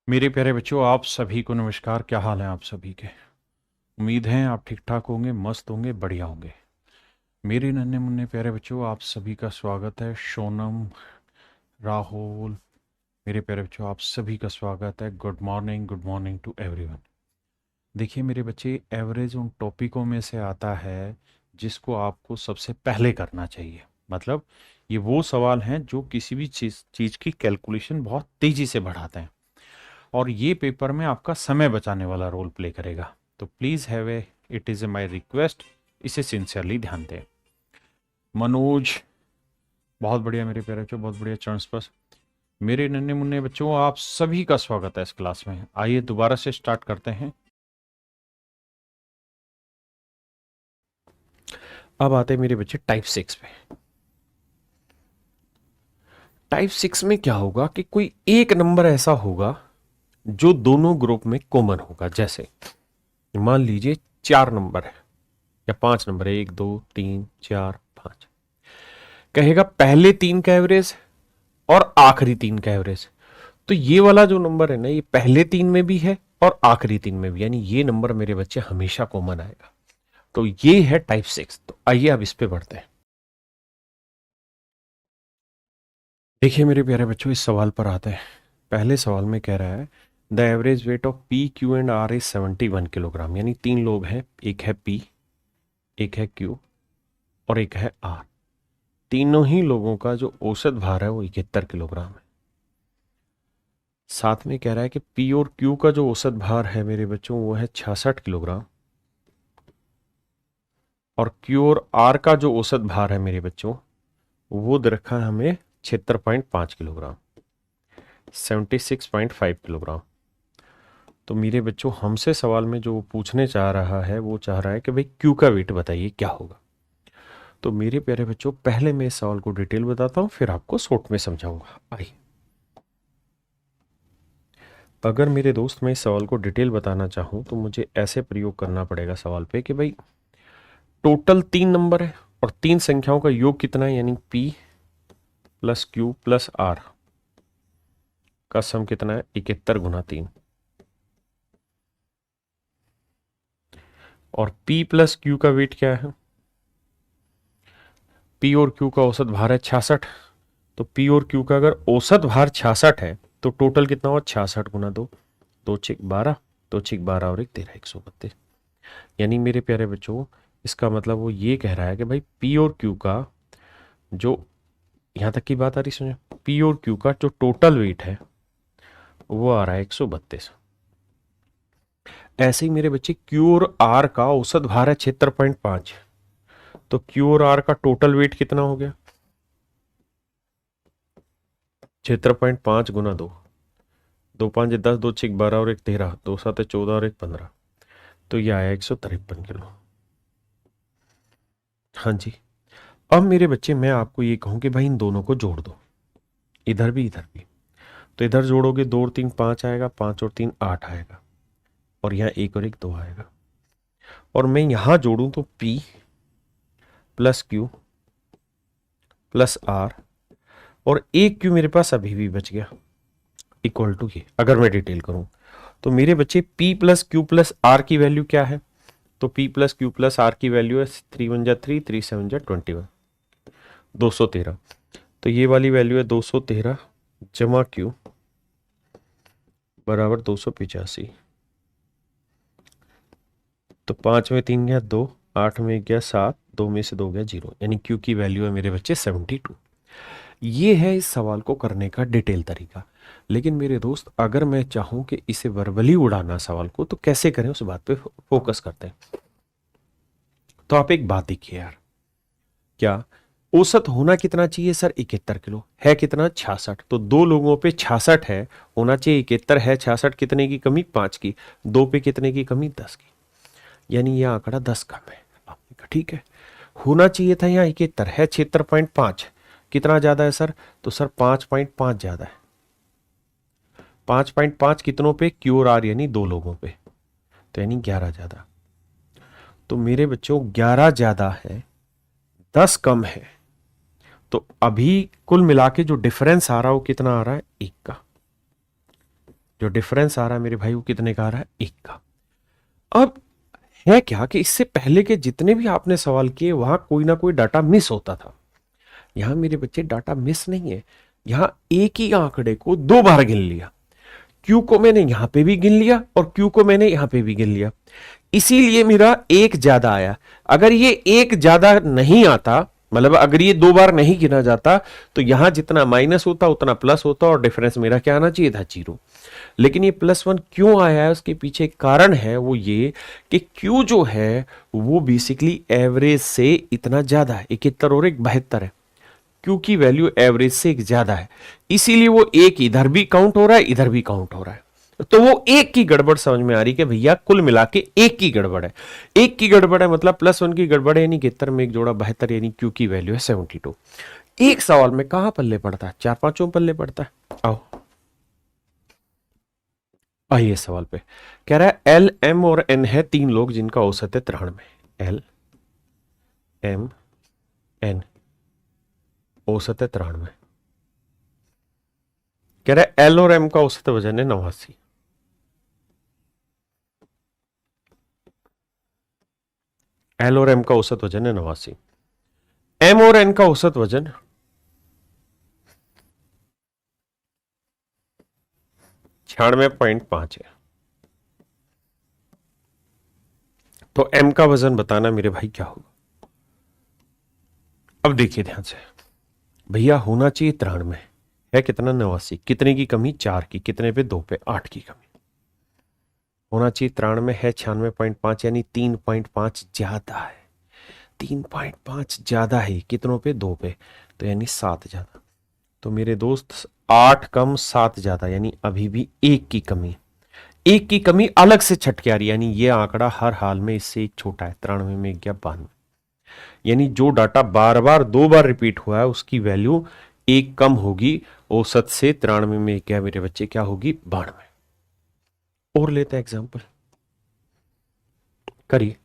मेरे प्यारे बच्चों, आप सभी को नमस्कार। क्या हाल है आप सभी के? उम्मीद है आप ठीक ठाक होंगे, मस्त होंगे, बढ़िया होंगे। मेरे नन्हे मुन्ने प्यारे बच्चों, आप सभी का स्वागत है। सोनम, राहुल, मेरे प्यारे बच्चों, आप सभी का स्वागत है। Good morning to everyone. देखिए मेरे बच्चे, एवरेज उन टॉपिकों में से आता है जिसको आपको सबसे पहले करना चाहिए। मतलब ये वो सवाल हैं जो किसी भी चीज़ की कैलकुलेशन बहुत तेज़ी से बढ़ाते हैं, और ये पेपर में आपका समय बचाने वाला रोल प्ले करेगा। तो please have a, it is a my request, इसे सिंसियरली ध्यान दें। मनोज, बहुत बढ़िया मेरे प्यारे बच्चों, बहुत बढ़िया। चरण स्पर्श। मेरे नन्हे मुन्ने बच्चों, आप सभी का स्वागत है इस क्लास में। आइए दोबारा से स्टार्ट करते हैं। अब आते हैं मेरे बच्चे टाइप 6 पे। टाइप 6 में क्या होगा कि कोई एक नंबर ऐसा होगा जो दोनों ग्रुप में कॉमन होगा। जैसे मान लीजिए 4 नंबर है या 5 नंबर है, 1 2 3 4 5। कहेगा पहले 3 का एवरेज और आखिरी 3 का एवरेज। तो ये वाला जो नंबर है ना, ये पहले 3 में भी है और आखिरी 3 में भी, यानी ये नंबर मेरे बच्चे हमेशा कॉमन आएगा। तो ये है टाइप 6। तो आइए अब इस पे बढ़ते हैं। देखिए मेरे प्यारे बच्चों, इस सवाल पर आते हैं। पहले सवाल में कह रहा है the average weight of P Q and R is 71 kilogram. यानी 3 लोग हैं, एक है पी, एक है क्यू और एक है आर। तीनों ही लोगों का जो औसत भार है वो 71 किलोग्राम है। साथ में कह रहा है कि पी और क्यू का जो औसत भार है मेरे बच्चों वो है 66 किलोग्राम, और क्यू और आर का जो औसत भार है मेरे बच्चों वो दे रखा है हमें 76.5 किलोग्राम, 76.5 किलोग्राम। तो मेरे बच्चों, हमसे सवाल में जो पूछने चाह रहा है वो चाह रहा है कि भाई क्यू का वेट बताइए क्या होगा। तो मेरे प्यारे बच्चों, पहले मैं इस सवाल को डिटेल बताता हूँ, फिर आपको शॉर्ट में समझाऊंगा। आइए, अगर मेरे दोस्त मैं इस सवाल को डिटेल बताना चाहूँ तो मुझे ऐसे प्रयोग करना पड़ेगा सवाल पे कि भाई टोटल 3 नंबर है और 3 संख्याओं का योग कितना है, यानी P plus Q plus R का सम कितना है, 71 × 3। और P प्लस Q का वेट क्या है, P और Q का औसत भार है 66। तो P और Q का अगर औसत भार 66 है तो टोटल कितना हुआ, 66 × 2, 2×6 = 12, 2×6 = 12 और 1 13, 132। यानी मेरे प्यारे बच्चों, इसका मतलब वो ये कह रहा है कि भाई P और Q का जो, यहाँ तक की बात आ रही सुनिए, P और Q का जो टोटल वेट है वो आ रहा है 132। ऐसे ही मेरे बच्चे Q और R का औसत भार है 76.5। तो Q और R का टोटल वेट कितना हो गया, 76.5 × 2, 2×5 = 10, 2×6 = 12 और 1 13, 2×7 = 14 और 1 15। तो ये आया 153 किलो। हाँ जी। अब मेरे बच्चे, मैं आपको ये कहूं कि भाई इन दोनों को जोड़ दो, इधर भी इधर भी। तो इधर जोड़ोगे 2 और 3 5 आएगा, 5 और 3 8 आएगा, और यहाँ 1 और 1 2 आएगा। और मैं यहां जोड़ूं तो P plus Q plus R, और एक Q मेरे पास अभी भी बच गया, इक्वल टू ये। अगर मैं डिटेल करूं तो मेरे बच्चे P plus Q plus R की वैल्यू क्या है, तो P plus Q plus R की वैल्यू है 3 × 1 = 3, 3 × 7 = 21, 213। तो ये वाली वैल्यू है 213 जमा Q बराबर 285। तो 5 में 3 गया 2, 8 में 1 गया 7, 2 में से 2 गया 0, यानी Q की वैल्यू है मेरे बच्चे 72। ये है इस सवाल को करने का डिटेल तरीका। लेकिन मेरे दोस्त, अगर मैं चाहूं कि इसे वर्बली उड़ाना सवाल को, तो कैसे करें उस बात पे फोकस करते हैं। तो आप एक बात देखिए यार, क्या औसत होना कितना चाहिए सर, 71 किलो है, कितना 66। तो दो लोगों पे 66 है, होना चाहिए 71 है, 66 कितने की कमी, 5 की। दो पे कितने की कमी, 10 की, यानी यह आंकड़ा 10 कम है। आपने कहा ठीक है, होना चाहिए था यहाँ 71 है, 76.5 कितना ज्यादा है सर, तो सर 5.5 ज्यादा है। 5.5 कितनों पे, क्यू और आर, यानी दो लोगों पे, तो यानी 11 ज्यादा। तो मेरे बच्चों 11 ज्यादा है, 10 कम है। तो अभी कुल मिला के जो डिफरेंस आ रहा है वो कितना आ रहा है, 1 का। जो डिफरेंस आ रहा है मेरे भाई वो कितने का आ रहा है? 1 का। अब है क्या कि इससे पहले के जितने भी आपने सवाल किए वहां कोई ना कोई डाटा मिस होता था। यहां मेरे बच्चे डाटा मिस नहीं है, यहां एक ही आंकड़े को 2 बार गिन लिया। क्यू को मैंने यहां पे भी गिन लिया और क्यू को मैंने यहां पे भी गिन लिया, इसीलिए मेरा एक ज्यादा आया। अगर ये एक ज्यादा नहीं आता, मतलब अगर ये 2 बार नहीं गिना जाता, तो यहां जितना माइनस होता उतना प्लस होता और डिफरेंस मेरा क्या आना चाहिए था? 0। लेकिन ये +1 क्यों आया है, उसके पीछे एक कारण है, वो ये कि क्यू जो है वो बेसिकली एवरेज से इतना ज्यादा है, 71 और 1 72 है। क्यू की वैल्यू एवरेज से एक ज्यादा है, इसीलिए वो एक इधर भी काउंट हो रहा है, इधर भी काउंट हो रहा है। तो वो एक की गड़बड़ समझ में आ रही कि भैया कुल मिला के एक की गड़बड़ है। एक की गड़बड़ है मतलब +1 की गड़बड़ है, यानी 71 में एक जोड़ा 72, यानी क्यू की वैल्यू है 72। एक सवाल में कहां पल्ले पड़ता है? 4-5 पल्ले पड़ता है। आओ आइए सवाल पे। कह रहा है एल, एम और एन है 3 लोग जिनका औसत है 93। एल, एम, एन, औसत है 93। कह रहा है एल और एम का औसत वजन है 89। एल और एम का औसत वजन है 89। एम और एन का औसत वजन 96.5 है। तो एम का वजन बताना मेरे भाई क्या होगा? अब देखिए ध्यान से, भैया होना चाहिए 93, है कितना? 89। कितने की कमी? 4 की। कितने पे? 2 पे, 8 की कमी। होना चाहिए 93, है 96.5, यानी 3.5 ज्यादा है। 3.5 ज्यादा है कितनों पे? 2 पे, तो यानी 7 ज्यादा। तो मेरे दोस्त 8 कम 7 ज्यादा, यानी अभी भी 1 की कमी। 1 की कमी अलग से छटके आ रही है, यानी ये आंकड़ा हर हाल में इससे एक छोटा है। 93 में 1 गया 92, यानी जो डाटा बार बार 2 बार रिपीट हुआ है उसकी वैल्यू 1 कम होगी औसत से। 93 में 1 गया मेरे बच्चे, क्या होगी? 92। और लेते हैं एग्जाम्पल, करिए।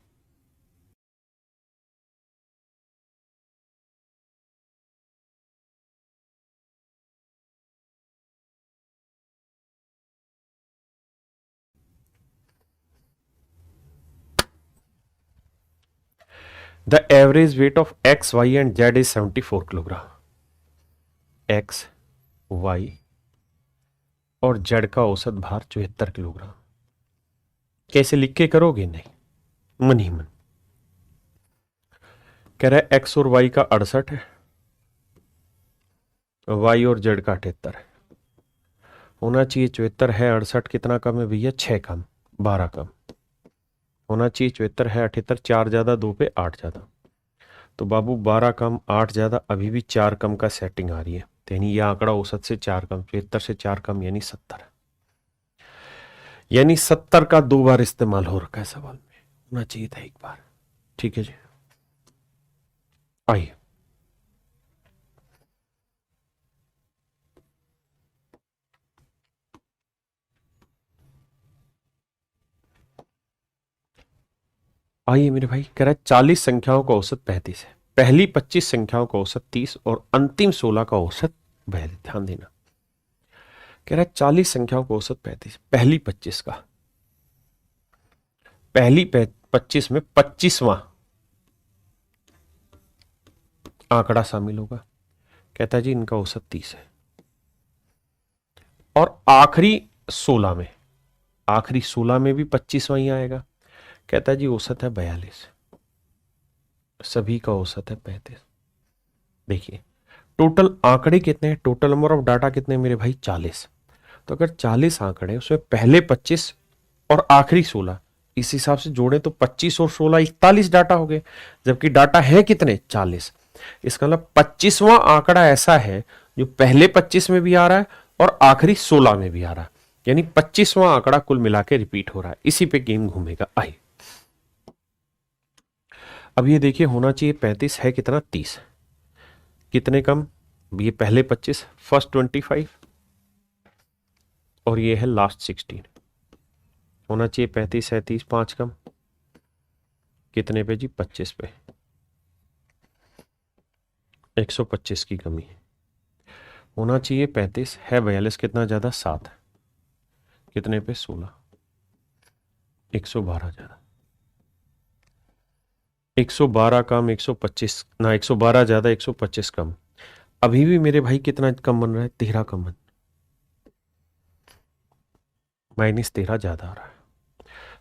The average weight of X, Y and Z is 74 kilogram. X, Y और जेड का औसत भार 74 किलोग्राम। कैसे लिख के करोगे? नहीं, मन ही मन। कह रहा है एक्स और वाई का 68 है, वाई और जेड का 78 है। होना चाहिए 74 है 68, कितना कम है भैया? 6 कम, 12 कम। होना चाहिए 74 है 78, 4 ज्यादा 2 पे 8 ज्यादा। तो बाबू 12 कम 8 ज्यादा, अभी भी 4 कम का सेटिंग आ रही है, तो यानी ये आंकड़ा औसत से 4 कम, 73 से 4 कम यानी 70। यानी 70 का 2 बार इस्तेमाल हो रखा है सवाल में, होना चाहिए था 1 बार। ठीक है जी, आइए। आइए मेरे भाई, कह रहा है 40 संख्याओं का औसत 35 है, पहली 25 संख्याओं का औसत 30 और अंतिम 16 का औसत 42। ध्यान देना, कह रहा है 40 संख्याओं का औसत 35, पहली 25 का, पहली 25 में 25वां आंकड़ा शामिल होगा। कहता है जी इनका औसत 30 है, और आखिरी 16 में, आखिरी 16 में भी 25वां ही आएगा। कहता है जी औसत है 42, सभी का औसत है 35। देखिए टोटल आंकड़े कितने हैं? टोटल नंबर ऑफ डाटा कितने हैं मेरे भाई? 40। तो अगर 40 आंकड़े, उसमें पहले 25 और आखिरी 16, इस हिसाब से जोड़े तो 25 और 16 41 डाटा हो गए, जबकि डाटा है कितने? 40। इसका मतलब 25वां आंकड़ा ऐसा है जो पहले 25 में भी आ रहा है और आखिरी 16 में भी आ रहा है, यानी 25वां आंकड़ा कुल मिला के रिपीट हो रहा है। इसी पे गेम घूमेगा। आई अब ये देखिए, होना चाहिए 35, है कितना? 30। कितने कम? ये पहले 25, फर्स्ट 25, और ये है लास्ट 16। होना चाहिए 35 है 30, 5 कम, कितने पे जी? 25 पे, 125 की कमी है। होना चाहिए 35 है 42, कितना ज्यादा? 7, कितने पे 16, 112 ज्यादा, 112 कम 125 ना, 112 ज्यादा 125 कम। अभी भी मेरे भाई कितना कम बन रहा है? 13 कम बन, -13 ज्यादा आ रहा है।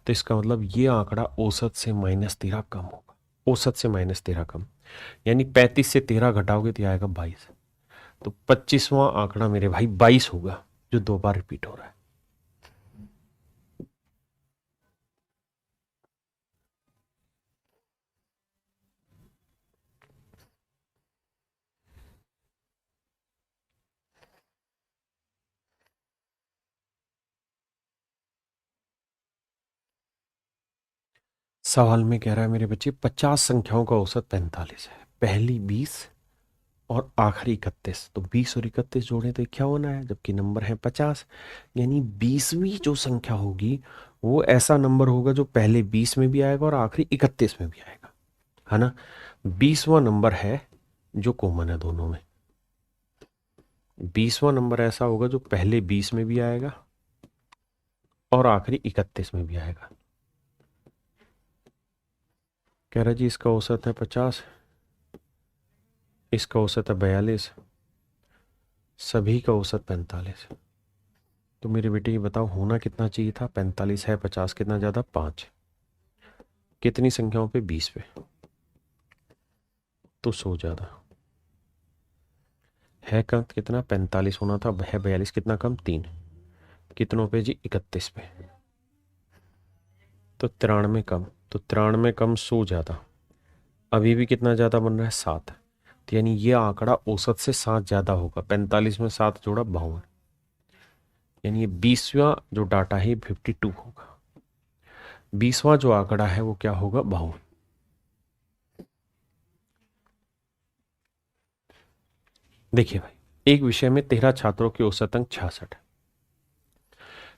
तो इसका मतलब ये आंकड़ा औसत से -13 कम होगा, औसत से -13 कम, यानी 35 से 13 घटाओगे तो आएगा 22। तो 25वां आंकड़ा मेरे भाई 22 होगा, जो 2 बार रिपीट हो रहा है। सवाल में कह रहा है मेरे बच्चे 50 संख्याओं का औसत 45 है, पहली 20 और आखिरी 31। तो 20 और 31 जोड़े तो 51 है, जबकि नंबर है 50। यानी 20वीं जो संख्या होगी वो ऐसा नंबर होगा जो पहले 20 में भी आएगा और आखिरी 31 में भी आएगा, है ना। 20वां नंबर है जो कॉमन है दोनों में। 20वां नंबर ऐसा होगा जो पहले 20 में भी आएगा और आखिरी 31 में भी आएगा। कह रहा जी इसका औसत है 50, इसका औसत है 42, सभी का औसत 45। तो मेरे बेटे ये बताओ होना कितना चाहिए था? 45 है, 50 कितना ज्यादा? 5। कितनी संख्याओं पे? 20 पे, तो 100 ज्यादा है। कम कितना? 45 होना था, है 42, कितना कम? 3। कितनों पे जी? 31 पे, तो 93 कम। तो 93 कम 100 ज्यादा, अभी भी कितना ज्यादा बन रहा है? 7। तो यानी ये आंकड़ा औसत से 7 ज्यादा होगा। 45 में 7 जोड़ा 52, यानी ये 20वां जो डाटा है 52 होगा। 20वां जो आंकड़ा है वो क्या होगा? 52। देखिए भाई, एक विषय में 13 छात्रों के औसत अंक 66 है,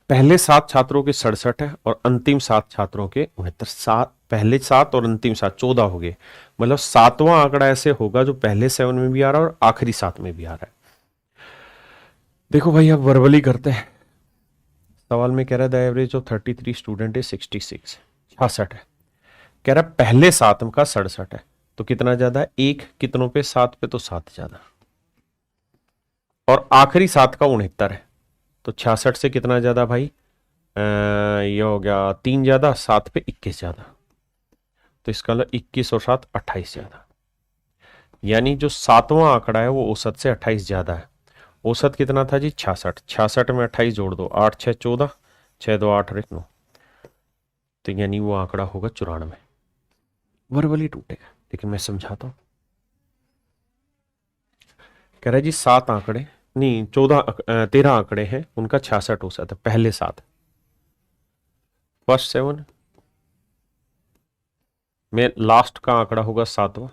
पहले 7 छात्रों के 67 है और अंतिम 7 छात्रों के 69। 7 पहले 7 और अंतिम 7 14 हो गए। मतलब 7वां आंकड़ा ऐसे होगा जो पहले 7 में भी आ रहा है और आखिरी 7 में भी आ रहा है। देखो भाई अब वर्बली करते हैं। सवाल में कह रहा है the average of 33 student is 66, 66 है। कह रहा है पहले 7 का 67 है, तो कितना ज्यादा है? 1 कितनों पे? 7 पे, तो 7 ज्यादा। और आखिरी 7 का 69 है, तो 66 से कितना ज्यादा भाई? ये हो गया 3 ज्यादा, 7 पे 21 ज्यादा। तो इसका मतलब 21 और 7 28 ज्यादा। यानी जो 7वां आंकड़ा है वो औसत से 28 ज्यादा है। औसत कितना था जी? 66। 66 में 28 जोड़ दो, 8 6 14, 6 2 8 और 1 9। तो यानी वो आंकड़ा होगा 94। वर्बली टूटेगा, लेकिन मैं समझाता हूं। कह रहा है जी 7 आंकड़े नहीं, 13 आंकड़े हैं, उनका 66 औसत है, पहले 7। फर्स्ट 7 में लास्ट का आंकड़ा होगा 7वां।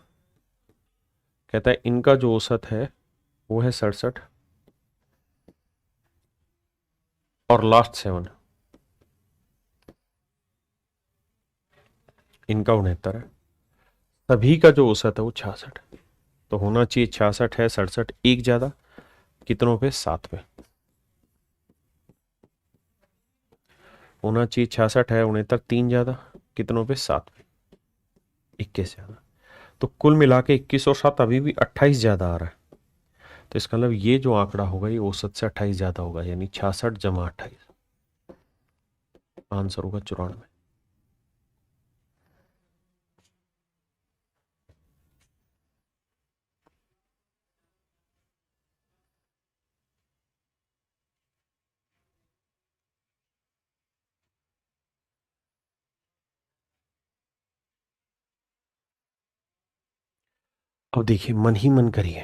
कहता है इनका जो औसत है वो है 67 और लास्ट 7 इनका 69 है। सभी का जो औसत है वो 66 है, तो होना चाहिए 66 है, 67 एक ज्यादा, कितनों पे? 7 पे। होना चाहिए 66 है, 69 3 ज्यादा, कितनों पे? 7 पे, 21 ज्यादा। तो कुल मिला के 21 और 7 अभी भी 28 ज्यादा आ रहा है। तो इसका मतलब ये जो आंकड़ा होगा ये औसत से 28 ज्यादा होगा, यानी 66 जमा 28, आंसर होगा 94। अब देखिए मन ही मन करिए,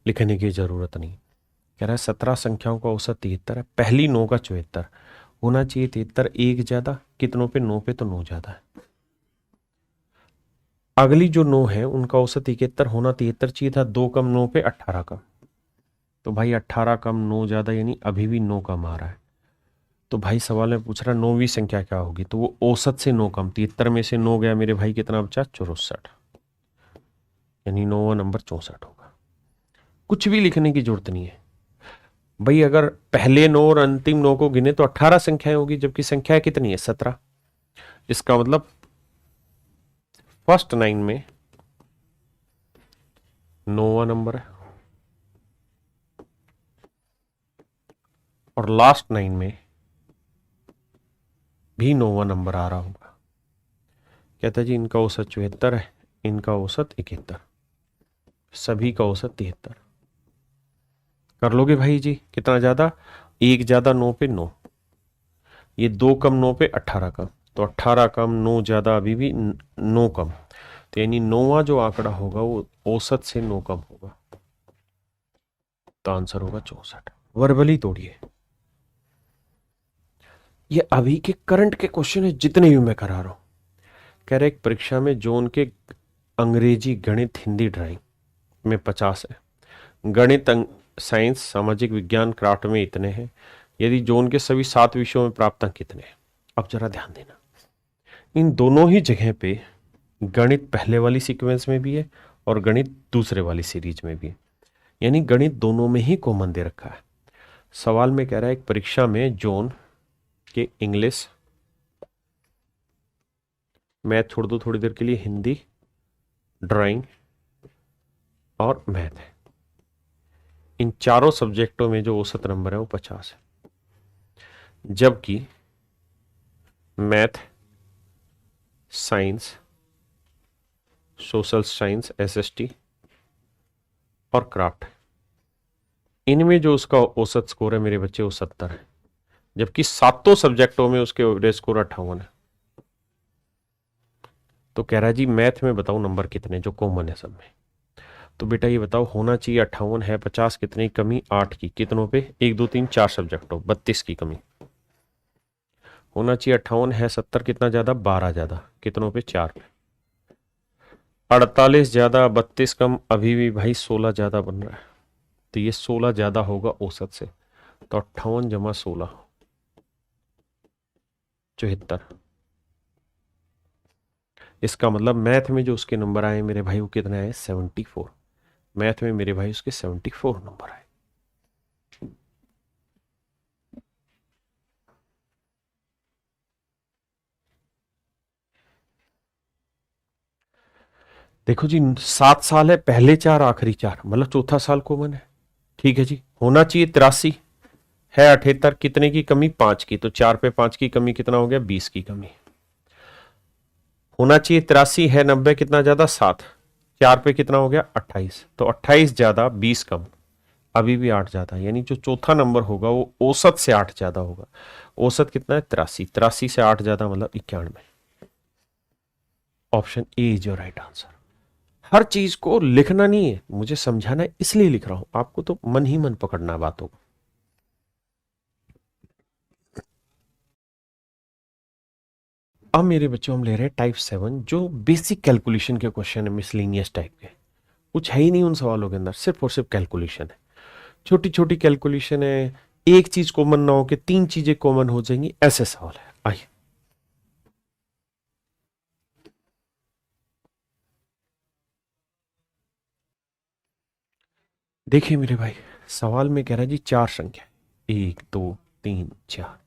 लिखने की जरूरत नहीं। कह रहा है 17 संख्याओं का औसत 73 है, पहली 9 का 74। होना चाहिए 73 एक ज्यादा, कितनों पे? 9 पे, तो 9 ज्यादा है। अगली जो 9 है उनका औसत 71, होना 73 चाहिए था, 2 कम 9 पे 18 कम। तो भाई 18 कम 9 ज्यादा, यानी अभी भी 9 कम आ रहा है। तो भाई सवाल में पूछ रहा है 9वीं संख्या क्या होगी? तो वो औसत से 9 कम, 73 में से 9 गया मेरे भाई, कितना बचा? 64, यानी 9वां नंबर 64 होगा। कुछ भी लिखने की जरूरत नहीं है, भाई अगर पहले 9 और अंतिम 9 को गिने तो 18 संख्याएं होगी, जबकि संख्या कितनी है? 17। इसका मतलब फर्स्ट 9 में 9वां नंबर है और लास्ट 9 में भी 9वां नंबर आ रहा होगा। कहता है जी इनका औसत 74 है, इनका औसत 71, सभी का औसत 73। कर लोगे भाई जी? कितना ज्यादा? 1 ज्यादा 9 पे 9, ये 2 कम 9 पे 18 कम, तो 18 कम 9 ज्यादा अभी भी 9 कम, तो यानी 9वां जो आंकड़ा होगा वो औसत से 9 कम होगा, तो आंसर होगा 64। वर्बली तोड़िए। ये अभी के करंट के क्वेश्चन है जितने भी मैं करा रहा हूं। कह रहे एक परीक्षा में जोन के अंग्रेजी, गणित, हिंदी, ड्राइंग में 50 है, गणित, साइंस, सामाजिक विज्ञान, क्राफ्ट में इतने हैं, यदि जोन के सभी 7 विषयों में प्राप्त अंक कितने हैं? अब जरा ध्यान देना, इन दोनों ही जगह पे गणित पहले वाली सीक्वेंस में भी है और गणित दूसरे वाली सीरीज में भी है, यानी गणित दोनों में ही कॉमन दे रखा है। सवाल में कह रहा है एक परीक्षा में जोन के इंग्लिश, मैथ छोड़ दो थोड़ी देर के लिए, हिंदी, ड्राइंग और मैथ है, इन चारों सब्जेक्टों में जो औसत नंबर है वो 50 है, जबकि math, science, social science, SST और क्राफ्ट, इनमें जो उसका औसत स्कोर है मेरे बच्चे वो 70 है, जबकि सातों सब्जेक्टों में उसके एवरेज स्कोर 58 है। तो कह रहा है जी मैथ में बताओ नंबर कितने जो कॉमन है सब में। तो बेटा ये बताओ, होना चाहिए 58 है, 50 कितनी कमी? 8 की। कितनों पे? 1 2 3 4 सब्जेक्टों, 32 की कमी। होना चाहिए 58 है, 70 कितना ज्यादा? 12 ज्यादा। कितनों पे? 4 पे। 48 ज्यादा 32 कम, अभी भी भाई 16 ज्यादा बन रहा है, तो ये 16 ज्यादा होगा औसत से, तो 58 जमा 16 74। इसका मतलब मैथ में जो उसके नंबर आए मेरे भाई वो कितने आए? 74। मैथ में मेरे भाई उसके 74 नंबर आए। देखो जी 7 साल है, पहले 4 आखिरी 4, मतलब चौथा साल कॉमन है। ठीक है जी। होना चाहिए 83 है, 78 कितने की कमी? 5 की, तो 4 पे 5 की कमी कितना हो गया? 20 की कमी। होना चाहिए 83 है, 90 कितना ज्यादा? 7, 4 पे कितना हो गया? 28, तो 28 ज्यादा 20 कम, अभी भी 8 ज्यादा, यानी जो चौथा नंबर होगा वो औसत से 8 ज्यादा होगा। औसत कितना है? 83, 83 से 8 ज्यादा मतलब 91। Option A is your right answer. हर चीज को लिखना नहीं है, मुझे समझाना है इसलिए लिख रहा हूं, आपको तो मन ही मन पकड़ना है बातों को। अब मेरे बच्चों हम ले रहे हैं टाइप 7, जो बेसिक कैलकुलेशन के क्वेश्चन है, मिसलिनियस टाइप के, कुछ है ही नहीं उन सवालों के अंदर, सिर्फ और सिर्फ कैलकुलेशन है, छोटी छोटी कैलकुलेशन है, एक चीज कॉमन ना हो के 3 चीजें कॉमन हो जाएंगी, ऐसे सवाल है। आइए देखिए मेरे भाई, सवाल में कह रहा है जी 4 संख्या, 1 2 3 4,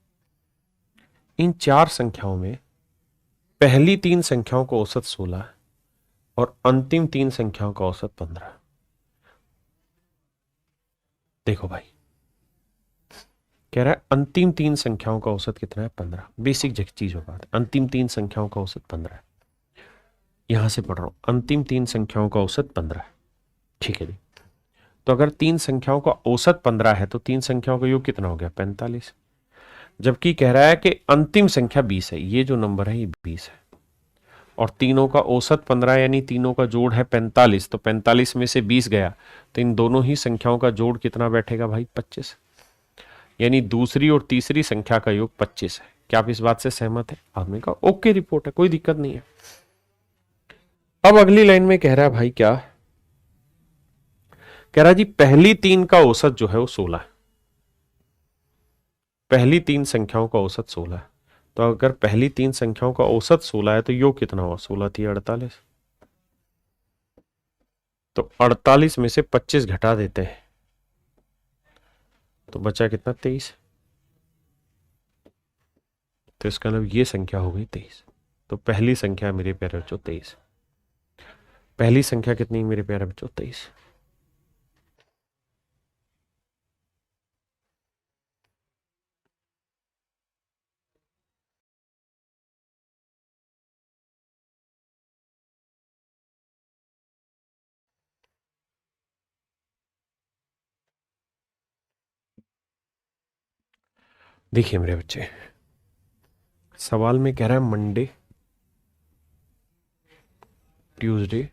इन 4 संख्याओं में पहली 3 संख्याओं का औसत 16 है और अंतिम 3 संख्याओं का औसत 15 है। देखो भाई कह रहा है अंतिम 3 संख्याओं का औसत कितना है? 15। बेसिक चीज होगा, अंतिम 3 संख्याओं का औसत 15 है। यहां से पढ़ रहा हूं, अंतिम 3 संख्याओं का औसत 15 है। ठीक है जी। तो अगर 3 संख्याओं का औसत 15 है तो 3 संख्याओं का योग कितना हो गया? 45। जबकि कह रहा है कि अंतिम संख्या 20 है, ये जो नंबर है ये 20 है और तीनों का औसत 15, यानी तीनों का जोड़ है 45, तो 45 में से 20 गया तो इन दोनों ही संख्याओं का जोड़ कितना बैठेगा भाई? 25, यानी दूसरी और तीसरी संख्या का योग 25 है। क्या आप इस बात से सहमत है? आपने कहा ओके, रिपोर्ट है, कोई दिक्कत नहीं है। अब अगली लाइन में कह रहा है भाई क्या कह रहा है जी, पहली 3 का औसत जो है वो 16 है, पहली 3 संख्याओं का औसत 16 है, तो अगर पहली 3 संख्याओं का औसत 16 है तो योग कितना हुआ? 16 थी 48, तो 48 में से 25 घटा देते हैं तो बचा कितना 23। तो इसका मतलब ये संख्या हो गई 23। तो पहली संख्या मेरे प्यारे बच्चों 23। पहली संख्या कितनी मेरे प्यारे बच्चों 23। देखिए मेरे बच्चे, सवाल में कह रहा है मंडे, ट्यूसडे,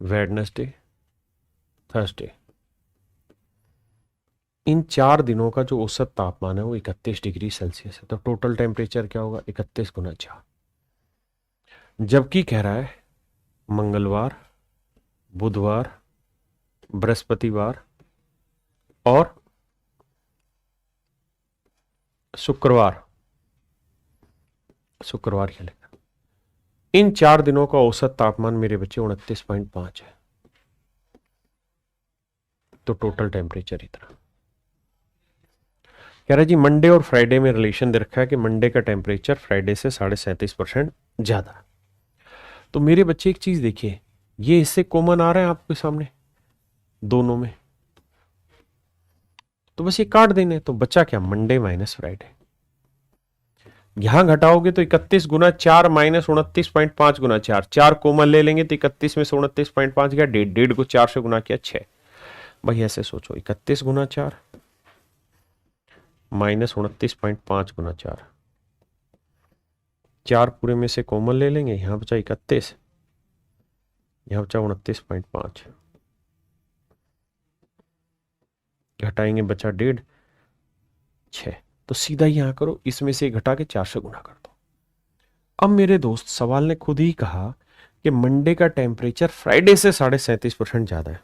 वेडनेसडे, थर्सडे, इन 4 दिनों का जो औसत तापमान है वो 31 डिग्री सेल्सियस है। तो टोटल टेम्परेचर क्या होगा 31 गुना 4। जबकि कह रहा है मंगलवार, बुधवार, बृहस्पतिवार और शुक्रवार, शुक्रवार क्या लिखा, इन 4 दिनों का औसत तापमान मेरे बच्चे 29.5 है। तो टोटल टेम्परेचर इतना। कह रहा है जी मंडे और फ्राइडे में रिलेशन दे रखा है कि मंडे का टेम्परेचर फ्राइडे से 37.5% ज्यादा है। तो मेरे बच्चे एक चीज देखिए, ये इससे कॉमन आ रहा है आपके सामने दोनों में, तो बस ये काट देने। तो बचा क्या मंडे माइनस फ्राइडे। यहां घटाओगे तो 31 गुना 4 माइनस 29.5 गुना 4, 4 कॉमन ले लेंगे तो 31 में से 29.5 गया, डेढ़, डेढ़ को 4 से गुना किया 6। भाई ऐसे सोचो 31 गुना 4 माइनस 29.5 गुना 4, 4 पूरे में से कॉमन ले लेंगे, यहां बचा 31, यहां बचा 29.5, घटाएंगे बचा डेढ़, 6। तो सीधा यहां करो, इसमें से घटा के 4 से गुना कर दो। अब मेरे दोस्त सवाल ने खुद ही कहा कि मंडे का टेम्परेचर फ्राइडे से 37.5% ज्यादा है।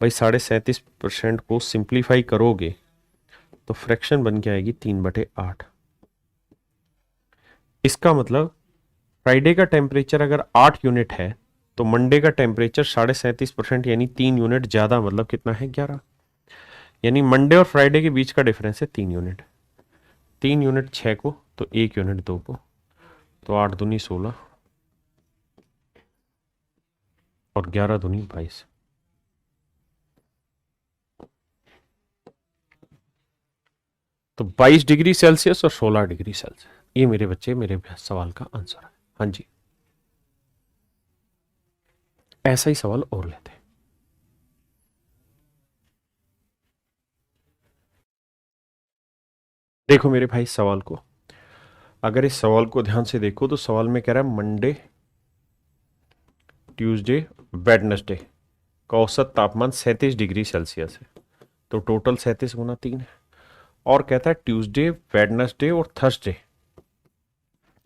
भाई 37.5% को सिंप्लीफाई करोगे तो फ्रैक्शन बन के आएगी 3/8। इसका मतलब फ्राइडे का टेम्परेचर अगर 8 यूनिट है तो मंडे का टेम्परेचर 37.5% यानी 3 यूनिट ज्यादा, मतलब कितना है 11। यानी मंडे और फ्राइडे के बीच का डिफरेंस है 3 यूनिट। 3 यूनिट 6 को, तो 1 यूनिट 2 को, तो 8 दूनी 16 और 11 दूनी 22। तो 22 डिग्री सेल्सियस और 16 डिग्री सेल्सियस, ये मेरे बच्चे मेरे सवाल का आंसर है। हाँ जी, ऐसा ही सवाल और लेते हैं। देखो मेरे भाई सवाल को, अगर इस सवाल को ध्यान से देखो तो सवाल में कह रहा है मंडे, ट्यूसडे, वेडनेसडे का औसत तापमान 37 डिग्री सेल्सियस है। तो टोटल 37 गुना 3 है। और कहता है ट्यूसडे, वेडनेसडे और थर्सडे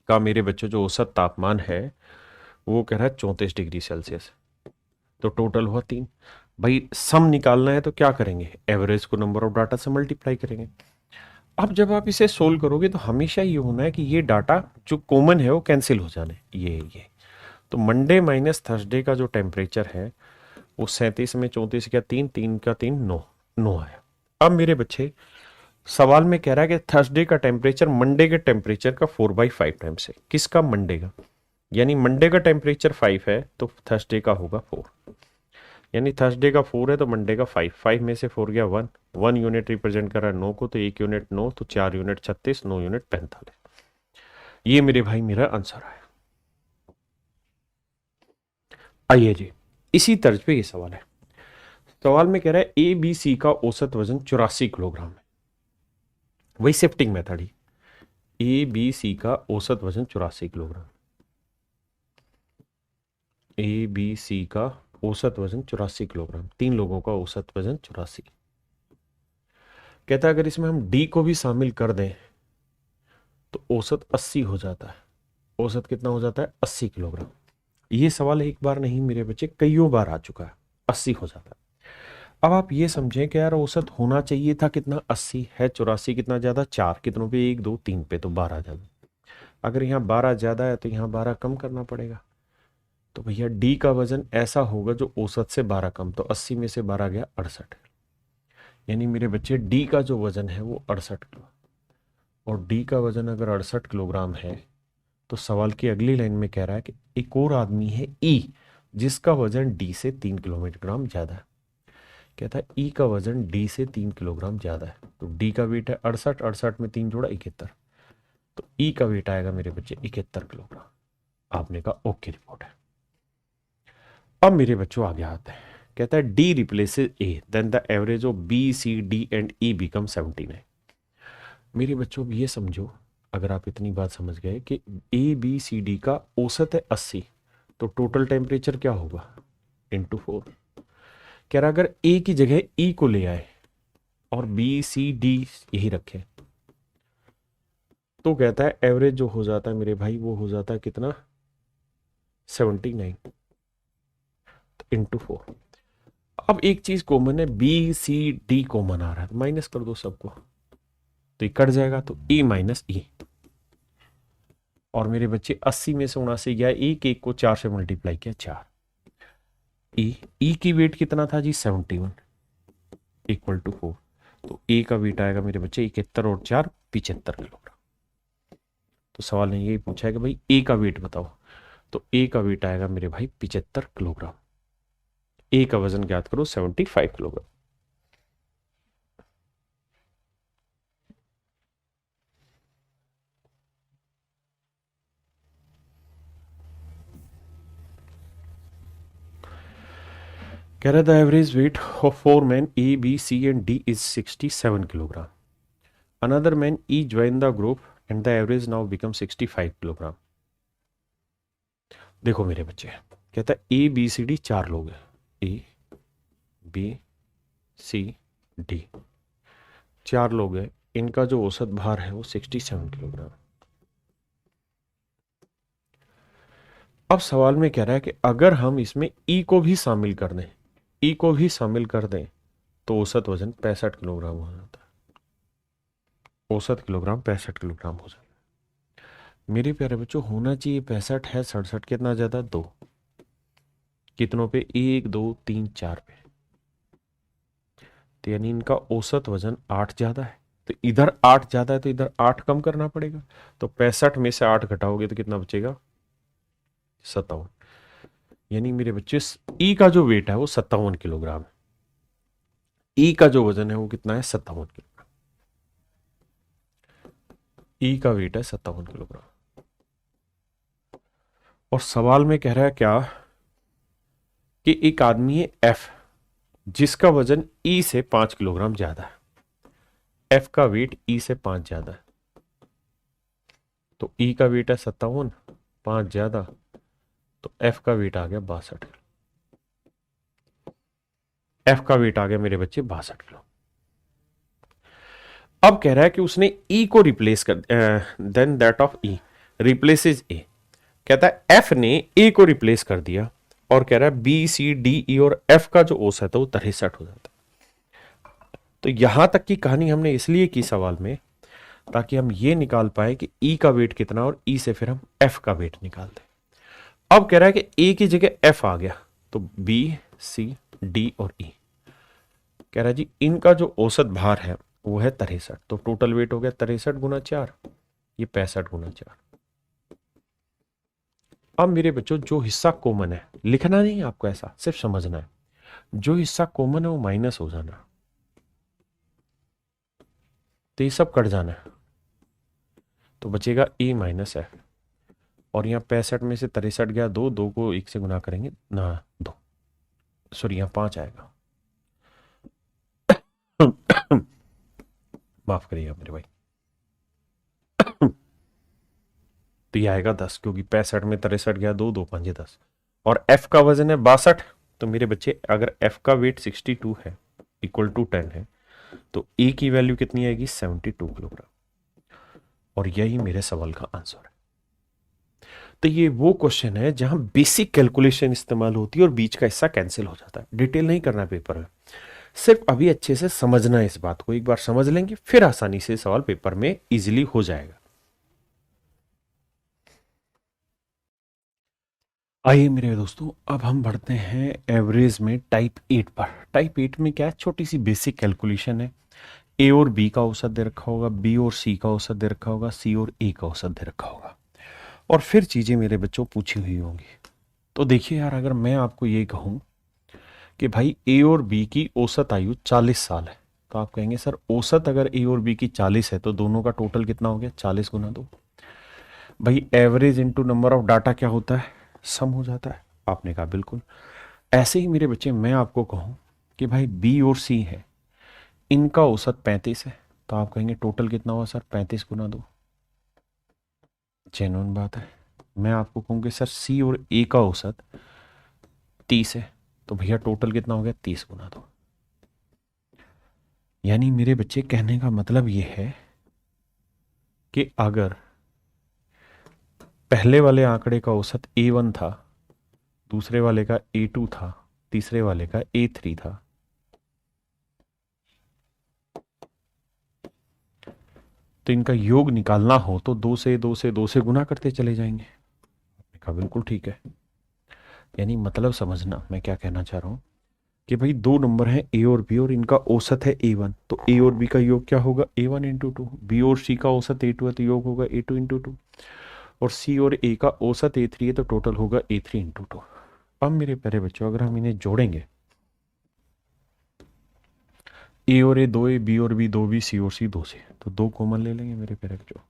का मेरे बच्चों जो औसत तापमान है वो कह रहा है 34 डिग्री सेल्सियस। तो टोटल हुआ 3। भाई सम निकालना है तो क्या करेंगे, एवरेज को नंबर ऑफ डाटा से मल्टीप्लाई करेंगे। अब जब आप इसे सोल्व करोगे तो हमेशा ये होना है कि ये डाटा जो कॉमन है वो कैंसिल हो जाने, ये। तो मंडे माइनस थर्सडे का जो टेम्परेचर है वो 37 में 34 का 3, 3 का 3, 9, 9 आया। अब मेरे बच्चे सवाल में कह रहा है कि थर्सडे का टेम्परेचर मंडे के टेम्परेचर का 4/5 टाइम्स है। किसका, मंडे का। यानी मंडे का टेम्परेचर 5 है तो थर्सडे का होगा 4। यानी थर्सडे का 4 है तो मंडे का 5, 5 में से 4 गया 1, 1 यूनिट रिप्रेजेंट कर रहा है 9 को, तो 1 यूनिट 9, तो 4 यूनिट 36, 9 यूनिट 45। ये मेरे भाई मेरा आंसर है। आइए जी, इसी तर्ज पे ये सवाल है। सवाल में कह रहा है ए बी सी का औसत वजन 84 किलोग्राम है। वही शिफ्टिंग मेथड ही, ए बी सी का औसत वजन 84 किलोग्राम। ए बी सी का औसत वजन 84 किलोग्राम, 3 लोगों का औसत वजन 84। कहता है अगर इसमें हम डी को भी शामिल कर दें तो औसत 80 हो जाता है। औसत कितना हो जाता है 80 किलोग्राम। ये सवाल एक बार नहीं मेरे बच्चे कईयों बार आ चुका है, 80 हो जाता है। अब आप ये समझें कि यार औसत होना चाहिए था कितना, 80 है, 84 कितना ज्यादा, 4 कितनों पे, 1 2 3 पे, तो 12 ज्यादा। अगर यहाँ 12 ज्यादा है तो यहाँ 12 कम करना पड़ेगा। तो भैया डी का वजन ऐसा होगा जो औसत से 12 कम, तो 80 में से 12 गया 68। यानी मेरे बच्चे डी का जो वजन है वो 68 किलो, और डी का वजन अगर 68 किलोग्राम है तो सवाल की अगली लाइन में कह रहा है कि एक और आदमी है ई, जिसका वजन डी से 3 किलोग्राम ज्यादा है। कहता है ई का वजन डी से 3 किलोग्राम ज्यादा है। तो डी का वेट है 68, 68 में 3 जोड़ा 71, तो ई का वेट आएगा मेरे बच्चे 71 किलोग्राम। आपने कहा ओके, रिपोर्ट है। अब मेरे बच्चों आगे आते हैं। कहता है D replaces A, then the average of B C D and E become 79। मेरे बच्चों अब ये समझो, अगर आप इतनी बात समझ गए कि ए बी सी डी का औसत है 80, तो टोटल टेम्परेचर क्या होगा इंटू 4। कह रहा अगर ए की जगह ई को ले आए और बी सी डी यही रखे, तो कहता है एवरेज जो हो जाता है मेरे भाई वो हो जाता है कितना, 79 इंटू 4। अब एक चीज कॉमन है, बी सी डी कॉमन आ रहा है, माइनस कर दो सबको, तो ये कट जाएगा, तो ई माइनस ई। और मेरे बच्चे 80 में से 79 गया, एक को 4 से मल्टीप्लाई किया 4। ई की वेट कितना था जी 71 इक्वल टू 4, तो ए का वेट आएगा मेरे बच्चे 71 और 4 75 किलोग्राम। तो सवाल ने यही पूछा है कि भाई ए का वेट बताओ, तो ए का वेट आएगा मेरे भाई 75 किलोग्राम। ए का वजन ज्ञात करो 75 किलोग्राम। कह रहा था average weight of 4 men A B C and D is 67 kilogram. Another man E join the group and the average now become 65 kilogram. देखो मेरे बच्चे, कहता है ए बी सी डी 4 लोग हैं, ए बी सी डी 4 लोग हैं, इनका जो औसत भार है वो 67 किलोग्राम। अब सवाल में कह रहा है कि अगर हम इसमें ई को भी शामिल कर दें, ई को भी शामिल कर दें तो औसत वजन 65 किलोग्राम हो जाता है। औसत किलोग्राम 65 किलोग्राम हो जाता है। मेरे प्यारे बच्चों होना चाहिए 65 है, 67 कितना ज्यादा 2, कितनों पे 1 2 3 4 पे, तो यानी इनका औसत वजन 8 ज्यादा है। तो इधर 8 ज्यादा है तो इधर 8 कम करना पड़ेगा, तो 65 में से 8 घटाओगे तो कितना बचेगा 57। यानी मेरे बच्चे ई का जो वेट है वो 57 किलोग्राम है, ई का जो वजन है वो कितना है 57 किलोग्राम। ई का वेट है 57 किलोग्राम। और सवाल में कह रहा है क्या कि एक आदमी है एफ, जिसका वजन ई से 5 किलोग्राम ज्यादा है। एफ का वेट ई से 5 ज्यादा है, तो ई का वेट है 57, 5 ज्यादा, तो एफ का वेट आ गया 62। एफ का वेट आ गया मेरे बच्चे 62 किलो। अब कह रहा है कि उसने ई को रिप्लेस कर, then that of E replaces A. कहता है एफ ने ए को रिप्लेस कर दिया, और कह रहा है बी सी डी ई और एफ का जो औसत है वो 63 हो जाता है। तो यहां तक की कहानी हमने इसलिए की सवाल में ताकि हम ये निकाल पाए कि ई का वेट कितना, और ई से फिर हम एफ का वेट निकाल दें। अब कह रहा है कि ए की जगह एफ आ गया, तो बी सी डी और ई। कह रहा है जी इनका जो औसत भार है वो है 63, तो टोटल वेट हो गया 63 गुना 4, ये 65 गुना 4। अब मेरे बच्चों जो हिस्सा कॉमन है, लिखना नहीं आपको, ऐसा सिर्फ समझना है, जो हिस्सा कॉमन है वो माइनस हो जाना, तो ये सब कट जाना है, तो बचेगा ए माइनस एफ। और यहाँ 65 में से 63 गया 2, 2 को 1 से गुना करेंगे ना 2, सॉरी यहाँ 5 आएगा। माफ करिएगा मेरे भाई, तो ये आएगा 10, क्योंकि 65 में 63 गया 2, 2 5 10, और एफ का वजन है 62। तो मेरे बच्चे अगर एफ का वेट 62 है इक्वल टू 10 है, तो ए की वैल्यू कितनी आएगी 72 किलोग्राम। और यही मेरे सवाल का आंसर है। तो ये वो क्वेश्चन है जहां बेसिक कैलकुलेशन इस्तेमाल होती है और बीच का हिस्सा कैंसिल हो जाता है। डिटेल नहीं करना पेपर में, सिर्फ अभी अच्छे से समझना है इस बात को। एक बार समझ लेंगे फिर आसानी से सवाल पेपर में इजीली हो जाएगा। आइए मेरे दोस्तों, अब हम बढ़ते हैं एवरेज में टाइप 8 पर। टाइप 8 में क्या है, छोटी सी बेसिक कैलकुलेशन है। ए और बी का औसत दे रखा होगा, बी और सी का औसत दे रखा होगा, सी और ए का औसत दे रखा होगा, और फिर चीज़ें मेरे बच्चों पूछी हुई होंगी। तो देखिए यार, अगर मैं आपको ये कहूँ कि भाई ए और बी की औसत आयु 40 साल है, तो आप कहेंगे सर औसत अगर ए और बी की 40 है तो दोनों का टोटल कितना हो गया, 40 गुना 2। भाई average into number of data क्या होता है, सम हो जाता है। आपने कहा बिल्कुल। ऐसे ही मेरे बच्चे मैं आपको कहूँ कि भाई बी और सी है, इनका औसत 35 है, तो आप कहेंगे टोटल कितना हुआ सर, 35 गुना 2। जेन्युइन बात है। मैं आपको कहूँ कि सर सी और ए का औसत 30 है, तो भैया टोटल कितना हो गया, 30 गुना 2। यानी मेरे बच्चे कहने का मतलब ये है कि अगर पहले वाले आंकड़े का औसत A1 था, दूसरे वाले का A2 था, तीसरे वाले का A3 था, तो इनका योग निकालना हो तो 2 से गुना करते चले जाएंगे। मैंने कहा बिल्कुल ठीक है। यानी मतलब समझना मैं क्या कहना चाह रहा हूं कि भाई दो नंबर हैं ए और बी और इनका औसत है A1, तो ए और बी का योग क्या होगा, A1 इंटू 2। बी और सी का औसत A2 है तो योग होगा A2 इंटू 2। और सी और ए का औसत A3 है तो टोटल होगा A3 इंटू 2। अब मेरे प्यारे बच्चों, अगर हम इन्हें जोड़ेंगे, ए और ए 2A, बी और बी 2B, सी और सी 2C, तो 2 कॉमन ले लेंगे मेरे प्यारे बच्चों।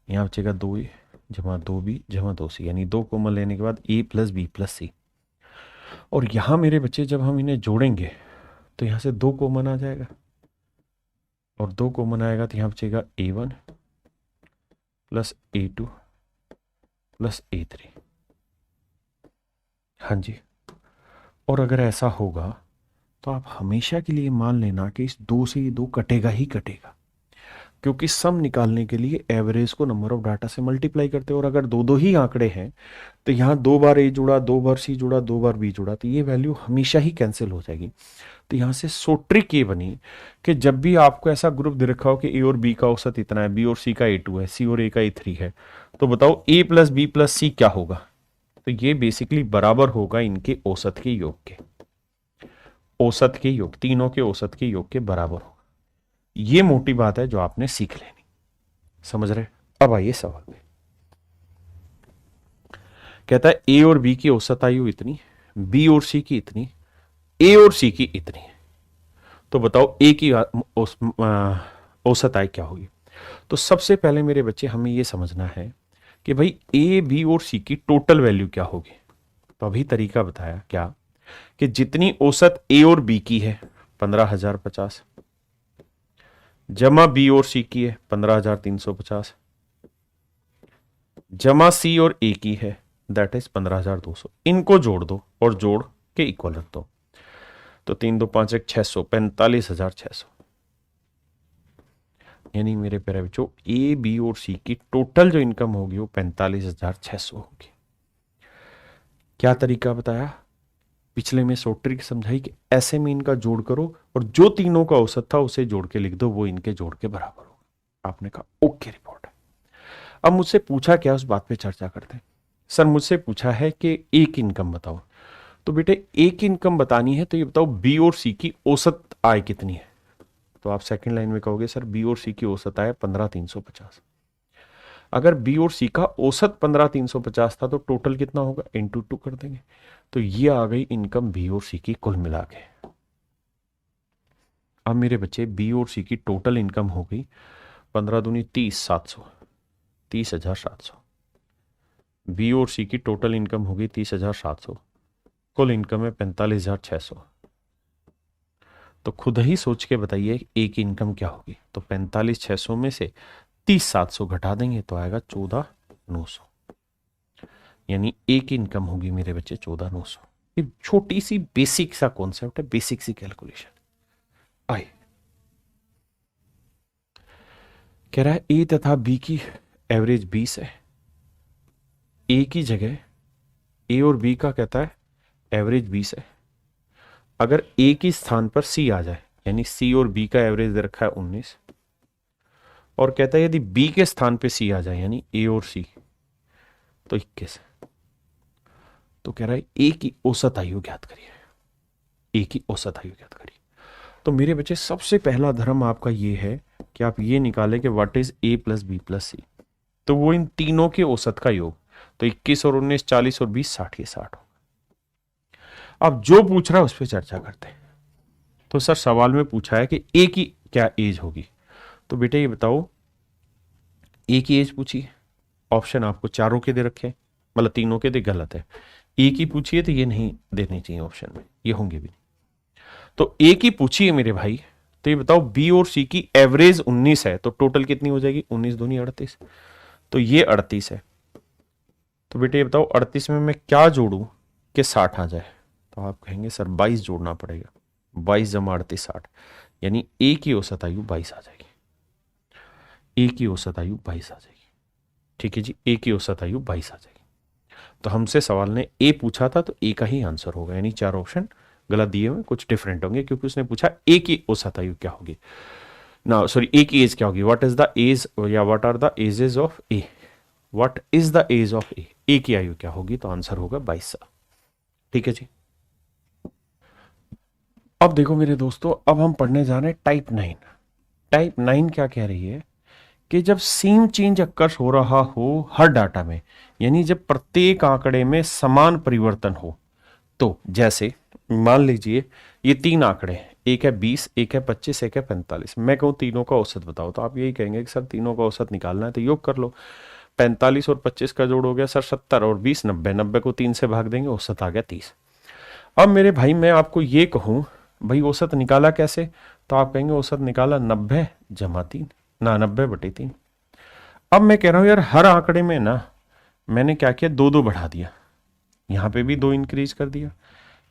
यहाँ बचेगा 2A जमा 2B जमा 2C, यानी 2 कॉमन लेने के बाद A प्लस बी प्लस सी। और यहाँ मेरे बच्चे जब हम इन्हें जोड़ेंगे तो यहाँ से 2 कॉमन आ जाएगा, और 2 कॉमन आएगा तो यहाँ बचेगा A1 plus A2 plus A3। हाँ जी। और अगर ऐसा होगा तो आप हमेशा के लिए मान लेना कि इस 2 से ये 2 कटेगा ही कटेगा, क्योंकि सम निकालने के लिए एवरेज को नंबर ऑफ डाटा से मल्टीप्लाई करते हैं। और अगर दो दो ही आंकड़े हैं तो यहाँ 2 बार ए जुड़ा, 2 बार सी जुड़ा, 2 बार बी जुड़ा, तो ये वैल्यू हमेशा ही कैंसिल हो जाएगी। तो यहाँ से सो ट्रिक ये बनी कि जब भी आपको ऐसा ग्रुप दे रखा हो कि ए और बी का औसत इतना है, बी और सी का A2 है, सी और ए का A3 है, तो बताओ ए प्लस बी प्लस सी क्या होगा। तो ये बेसिकली बराबर होगा इनके औसत के योग के। औसत के योग, तीनों के औसत के योग के बराबर होगा। ये मोटी बात है जो आपने सीख लेनी। समझ रहे। अब आइए सवाल पे। कहता है ए और बी की औसत आयु इतनी, बी और सी की इतनी, ए और सी की इतनी, तो बताओ ए की औसत आय क्या होगी। तो सबसे पहले मेरे बच्चे हमें यह समझना है कि भाई ए बी और सी की टोटल वैल्यू क्या होगी। तो अभी तरीका बताया क्या कि जितनी औसत ए और बी की है 15,050, जमा बी और सी की है 15,350, जमा सी और ए की है दैट इज 15,200। इनको जोड़ दो और जोड़ के इक्वल रख दो, तो 3 2 5 1 600, 45,600। यानी मेरे प्यारे बच्चों ए बी और सी की टोटल जो इनकम होगी वो 45,600 होगी। क्या तरीका बताया पिछले में, सो ट्रिक समझाई कि ऐसे में इनका जोड़ करो और जो तीनों का औसत था उसे जोड़ के लिख दो, वो इनके जोड़ के बराबर होगा। आपने कहा ओके रिपोर्ट है। अब मुझसे पूछा क्या, उस बात पे चर्चा करते हैं। सर मुझसे पूछा है कि एक इनकम बताओ, तो बेटे एक इनकम बतानी है तो ये बताओ बी और सी की औसत आय कितनी है। तो आप सेकंड लाइन में कहोगे सर बी और सी की औसत आय 15,350। अगर बी और सी का औसत 15,350 था तो टोटल कितना होगा, इंटू 2 कर देंगे, तो ये आ गई इनकम बी और सी की कुल मिला के। अब मेरे बच्चे बी और सी की टोटल इनकम हो गई 15 दूनी 30, 700, 30,700। बी और सी की टोटल इनकम होगी 30,700, कुल इनकम है 45,600। तो खुद ही सोच के बताइए ए की इनकम क्या होगी। तो 45,600 में से 30,700 घटा देंगे तो आएगा 14,900। यानी ए की इनकम होगी मेरे बच्चे 14,900। ये छोटी सी बेसिक सा कॉन्सेप्ट है, बेसिक सी कैलकुलेशन। आए कह रहा है ए तथा बी की एवरेज 20 है। ए की जगह ए और बी का कहता है एवरेज 20 है। अगर ए की स्थान पर सी आ जाए, यानी सी और बी का एवरेज दे रखा है 19, और कहता है यदि बी के स्थान पे सी आ जाए यानी ए और सी, तो 21। तो कह रहा है ए की औसत आयु ज्ञात करिए, ए की औसत आयु ज्ञात करिए। तो मेरे बच्चे सबसे पहला धर्म आपका ये है कि आप ये निकालें कि what is A plus B plus C. तो वो इन तीनों के औसत का योग, तो 21 और 19 40 और 20 60, ये 60 होगा। अब जो पूछ रहा है उस पर चर्चा करते हैं। तो सर सवाल में पूछा है कि ए की क्या एज होगी, तो बेटे ये बताओ ए की एज पूछिए। ऑप्शन आपको चारों के दे रखे, मतलब तीनों के दे, गलत है। ए की पूछिए तो ये नहीं देने चाहिए ऑप्शन में, ये होंगे भी नहीं। तो ए की पूछिए मेरे भाई, तो ये बताओ बी और सी की एवरेज 19 है, तो टोटल कितनी हो जाएगी, 19 दूनी 38, तो ये 38 है। तो बेटे ये बताओ 38 में मैं क्या जोड़ू कि 60 आ जाए, तो आप कहेंगे सर 22 जोड़ना पड़ेगा, 22 जमा 38 60, यानी ए की औसत आयु 22 आ जाएगी, ए की औसत आयु 22 आ जाएगी। ठीक है जी, ए की औसत आयु 22 आ जाएगी। तो हमसे सवाल ने ए पूछा था तो ए का ही आंसर होगा, यानी चार ऑप्शन गलत दिए हुए, कुछ डिफरेंट होंगे, क्योंकि उसने पूछा ए की औसत आयु क्या होगी ना, सॉरी ए की एज क्या होगी, व्हाट इज द एज या what are the ages of A, what is the age of A की आयु क्या होगी, तो आंसर होगा 22 साल। ठीक है जी। अब देखो मेरे दोस्तों, अब हम पढ़ने जा रहे हैं टाइप 9। टाइप 9 क्या कह रही है कि जब सीम चेंज अक्कर्स हो रहा हो हर डाटा में, यानी जब प्रत्येक आंकड़े में समान परिवर्तन हो, तो जैसे मान लीजिए ये तीन आंकड़े, एक है 20, एक है 25, एक है 45, मैं कहूँ तीनों का औसत बताओ, तो आप यही कहेंगे कि सर तीनों का औसत निकालना है तो योग कर लो। 45 और 25 का जोड़ हो गया सर 70, और 20 90, 90 को 3 से भाग देंगे, औसत आ गया 30। अब मेरे भाई मैं आपको ये कहूँ भाई औसत निकाला कैसे, तो आप कहेंगे औसत निकाला 90 जमा 3, ना 90/3। अब मैं कह रहा हूं यार हर आंकड़े में ना मैंने क्या किया, 2 2 बढ़ा दिया, यहां पे भी 2 इंक्रीज कर दिया,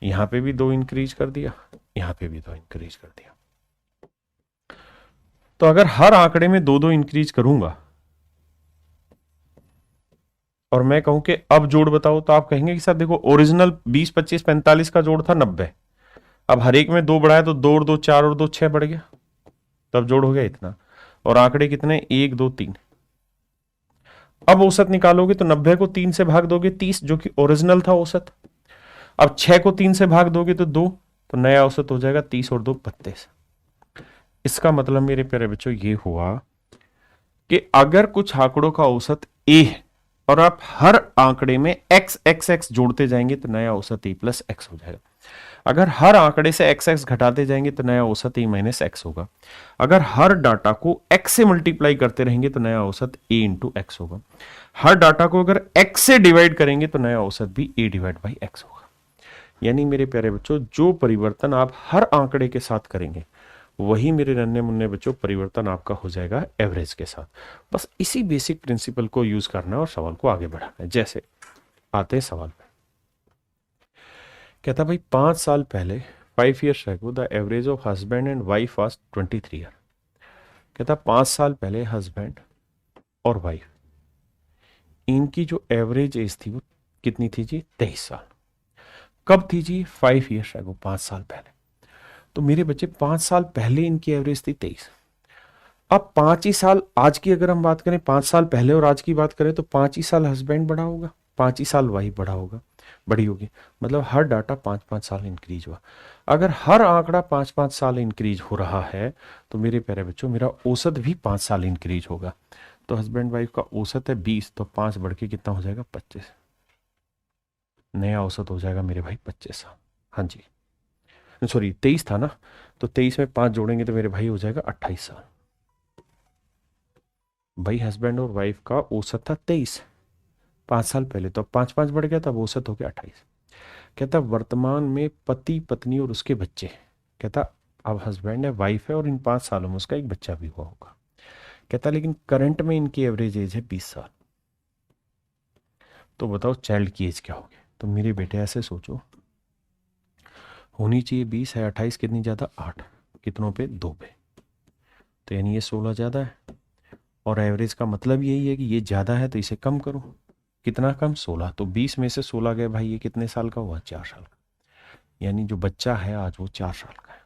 यहां पे भी 2 इंक्रीज कर दिया, यहां पे भी 2 इंक्रीज कर दिया। तो अगर हर आंकड़े में 2 2 इंक्रीज करूंगा और मैं कहूं कि अब जोड़ बताओ, तो आप कहेंगे कि सर देखो ओरिजिनल 20 25 45 का जोड़ था 90, अब हर एक में 2 बढ़ाया तो 2 और 2 4 और 2 6 बढ़ गया, तब जोड़ हो गया इतना, और आंकड़े कितने 1 2 3। अब औसत निकालोगे तो 90 को 3 से भाग दोगे 30, जो कि ओरिजिनल था औसत। अब 6 को 3 से भाग दोगे तो 2, तो नया औसत हो जाएगा 30 और 2 32। इसका मतलब मेरे प्यारे बच्चों ये हुआ कि अगर कुछ आंकड़ों का औसत ए है और आप हर आंकड़े में एक्स एक्स एक्स जोड़ते जाएंगे तो नया औसत ए प्लस एक्स हो जाएगा। अगर हर आंकड़े से एक्स एक्स घटाते जाएंगे तो नया औसत ए माइनस एक्स होगा। अगर हर डाटा को एक्स से मल्टीप्लाई करते रहेंगे तो नया औसत ए इंटू एक्स होगा। हर डाटा को अगर एक्स से डिवाइड करेंगे तो नया औसत भी ए डिवाइड बाई एक्स होगा। यानी मेरे प्यारे बच्चों जो परिवर्तन आप हर आंकड़े के साथ करेंगे वही मेरे नन्हे मुन्ने बच्चों परिवर्तन आपका हो जाएगा एवरेज के साथ। बस इसी बेसिक प्रिंसिपल को यूज करना है और सवाल को आगे बढ़ाना है। जैसे आते हैं सवाल पे, कहता भाई 5 साल पहले 5 years ago the average of husband and wife was 23 year. कहता 5 साल पहले हस्बैंड और वाइफ इनकी जो एवरेज एज थी वो कितनी थी जी, 23 साल। कब थी जी, 5 years ago, 5 साल पहले। तो मेरे बच्चे 5 साल पहले इनकी एवरेज थी 23। अब 5 ही साल आज की अगर हम बात करें, 5 साल पहले और आज की बात करें तो 5 ही साल हस्बैंड बड़ा होगा, 5 ही साल वाइफ बड़ा होगा, बड़ी होगी। मतलब हर डाटा 5-5 साल इंक्रीज हुआ। अगर हर आंकड़ा 5-5 साल इंक्रीज हो रहा है तो मेरे प्यारे बच्चों मेरा औसत भी 5 साल इंक्रीज होगा। तो हस्बैंड वाइफ का औसत है 20, तो 5 बढ़ के कितना हो जाएगा 25। नया औसत हो जाएगा मेरे भाई 25 साल। हाँ जी, सॉरी 23 था ना, तो 23 में 5 जोड़ेंगे तो मेरे भाई हो जाएगा 28 साल। भाई हस्बैंड और वाइफ का औसत था 23 5 साल पहले, तो अब 5-5 बढ़ गया, तब औसत हो गया 28। कहता वर्तमान में पति पत्नी और उसके बच्चे, कहता अब हस्बैंड है वाइफ है और इन 5 सालों में उसका एक बच्चा भी हुआ होगा। कहता लेकिन करंट में इनकी एवरेज एज है 20 साल। तो बताओ चाइल्ड की एज क्या होगी। तो मेरे बेटे ऐसे सोचो, होनी चाहिए 20 है, 28 कितनी ज़्यादा 8, कितनों पे 2 पे, तो यानी ये 16 ज़्यादा है। और एवरेज का मतलब यही है कि ये ज़्यादा है तो इसे कम करो। कितना कम, 16। तो 20 में से 16 गए भाई, ये कितने साल का हुआ, 4 साल का। यानी जो बच्चा है आज वो 4 साल का है।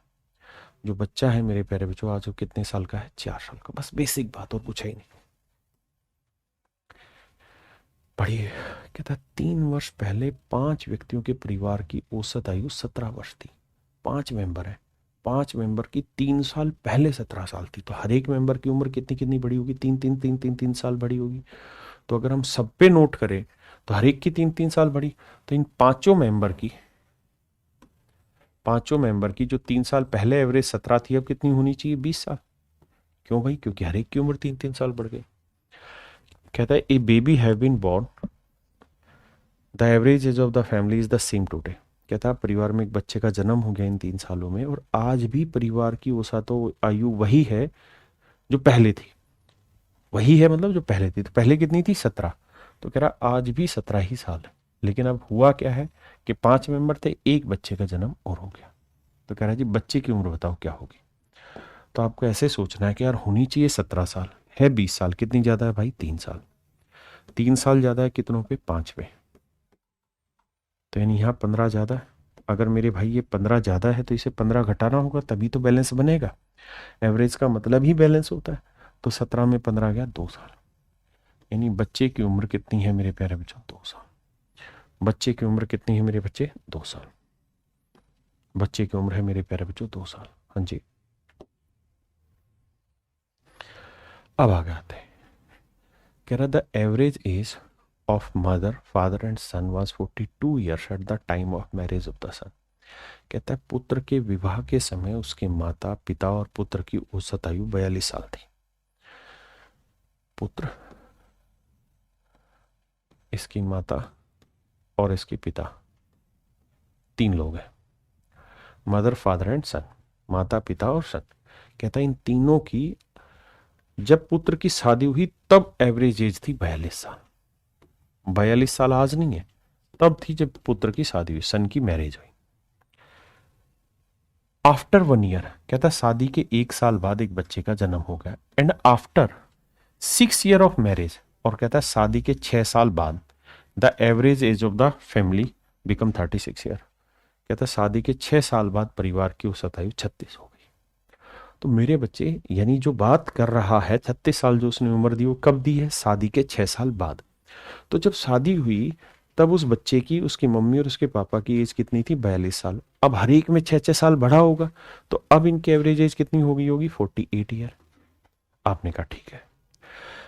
जो बच्चा है मेरे प्यारे बच्चों आज वो कितने साल का है, 4 साल का। बस बेसिक बात, और पूछा ही नहीं। पढ़िए। कहता है 3 वर्ष पहले 5 व्यक्तियों के परिवार की औसत आयु 17 वर्ष थी। 5 मेंबर है, 5 मेंबर की 3 साल पहले 17 साल थी। तो हर एक मेंबर की उम्र कितनी कितनी बड़ी होगी? 3 3 3 3 3 साल बड़ी होगी। तो अगर हम सब पे नोट करें तो हर एक की 3 3 साल बड़ी। तो इन पांचों मेंबर की जो 3 साल पहले एवरेज 17 थी, अब कितनी होनी चाहिए? 20 साल। क्यों भाई? क्योंकि हर एक की उम्र 3 3 साल बढ़ गई। कहता है a baby have been born, the average age of the family is the same today. कहता है परिवार में एक बच्चे का जन्म हो गया इन 3 सालों में, और आज भी परिवार की औसत आयु वही है जो पहले थी। वही है मतलब जो पहले थी। तो पहले कितनी थी? 17। तो कह रहा आज भी 17 ही साल है। लेकिन अब हुआ क्या है कि 5 मेंबर थे, एक बच्चे का जन्म और हो गया। तो कह रहा जी बच्चे की उम्र बताओ क्या होगी? तो आपको ऐसे सोचना है कि यार होनी चाहिए 17 साल, है 20 साल। कितनी ज्यादा है भाई? 3 साल। 3 साल ज्यादा है कितनों पे? 5 पे। तो यानी यहाँ 15 ज्यादा है। अगर मेरे भाई ये 15 ज्यादा है तो इसे 15 घटाना होगा, तभी तो बैलेंस बनेगा। एवरेज का मतलब ही बैलेंस होता है। तो 17 में 15 गया, 2 साल। यानी बच्चे की उम्र कितनी है मेरे प्यारे बच्चों? 2 साल। बच्चे की उम्र कितनी है मेरे बच्चे? 2 साल। बच्चे की उम्र है मेरे प्यारे बच्चों 2 साल। हाँ जी। अब आगे आते हैं। कह रहा the average age of mother father and son was 42 years at the time of marriage of the son. कहता है पुत्र के विवाह के समय उसके माता पिता और पुत्र की औसत आयु 42 साल थी। पुत्र, इसकी माता और इसके पिता, 3 लोग हैं। मदर फादर एंड सन, माता पिता और सन। कहता है इन तीनों की जब पुत्र की शादी हुई तब एवरेज एज थी 42 साल। 42 साल आज नहीं है, तब थी जब पुत्र की शादी हुई, सन की मैरिज हुई। आफ्टर 1 ईयर, कहता शादी के 1 साल बाद एक बच्चे का जन्म हो गया। And after 6 year of marriage, और कहता है शादी के 6 साल बाद the average age of the family become 36 year. कहता शादी के 6 साल बाद परिवार की औसत आयु 36 हो गई। तो मेरे बच्चे, यानी जो बात कर रहा है 36 साल जो उसने उम्र दी, वो कब दी है? शादी के 6 साल बाद। तो जब शादी हुई तब उस बच्चे की, उसकी मम्मी और उसके पापा की एज कितनी थी? 42 साल। अब हर एक में 6 6 साल बढ़ा होगा, तो अब इनकी एवरेज एज कितनी हो गई होगी? 48 ईयर। आपने कहा ठीक है।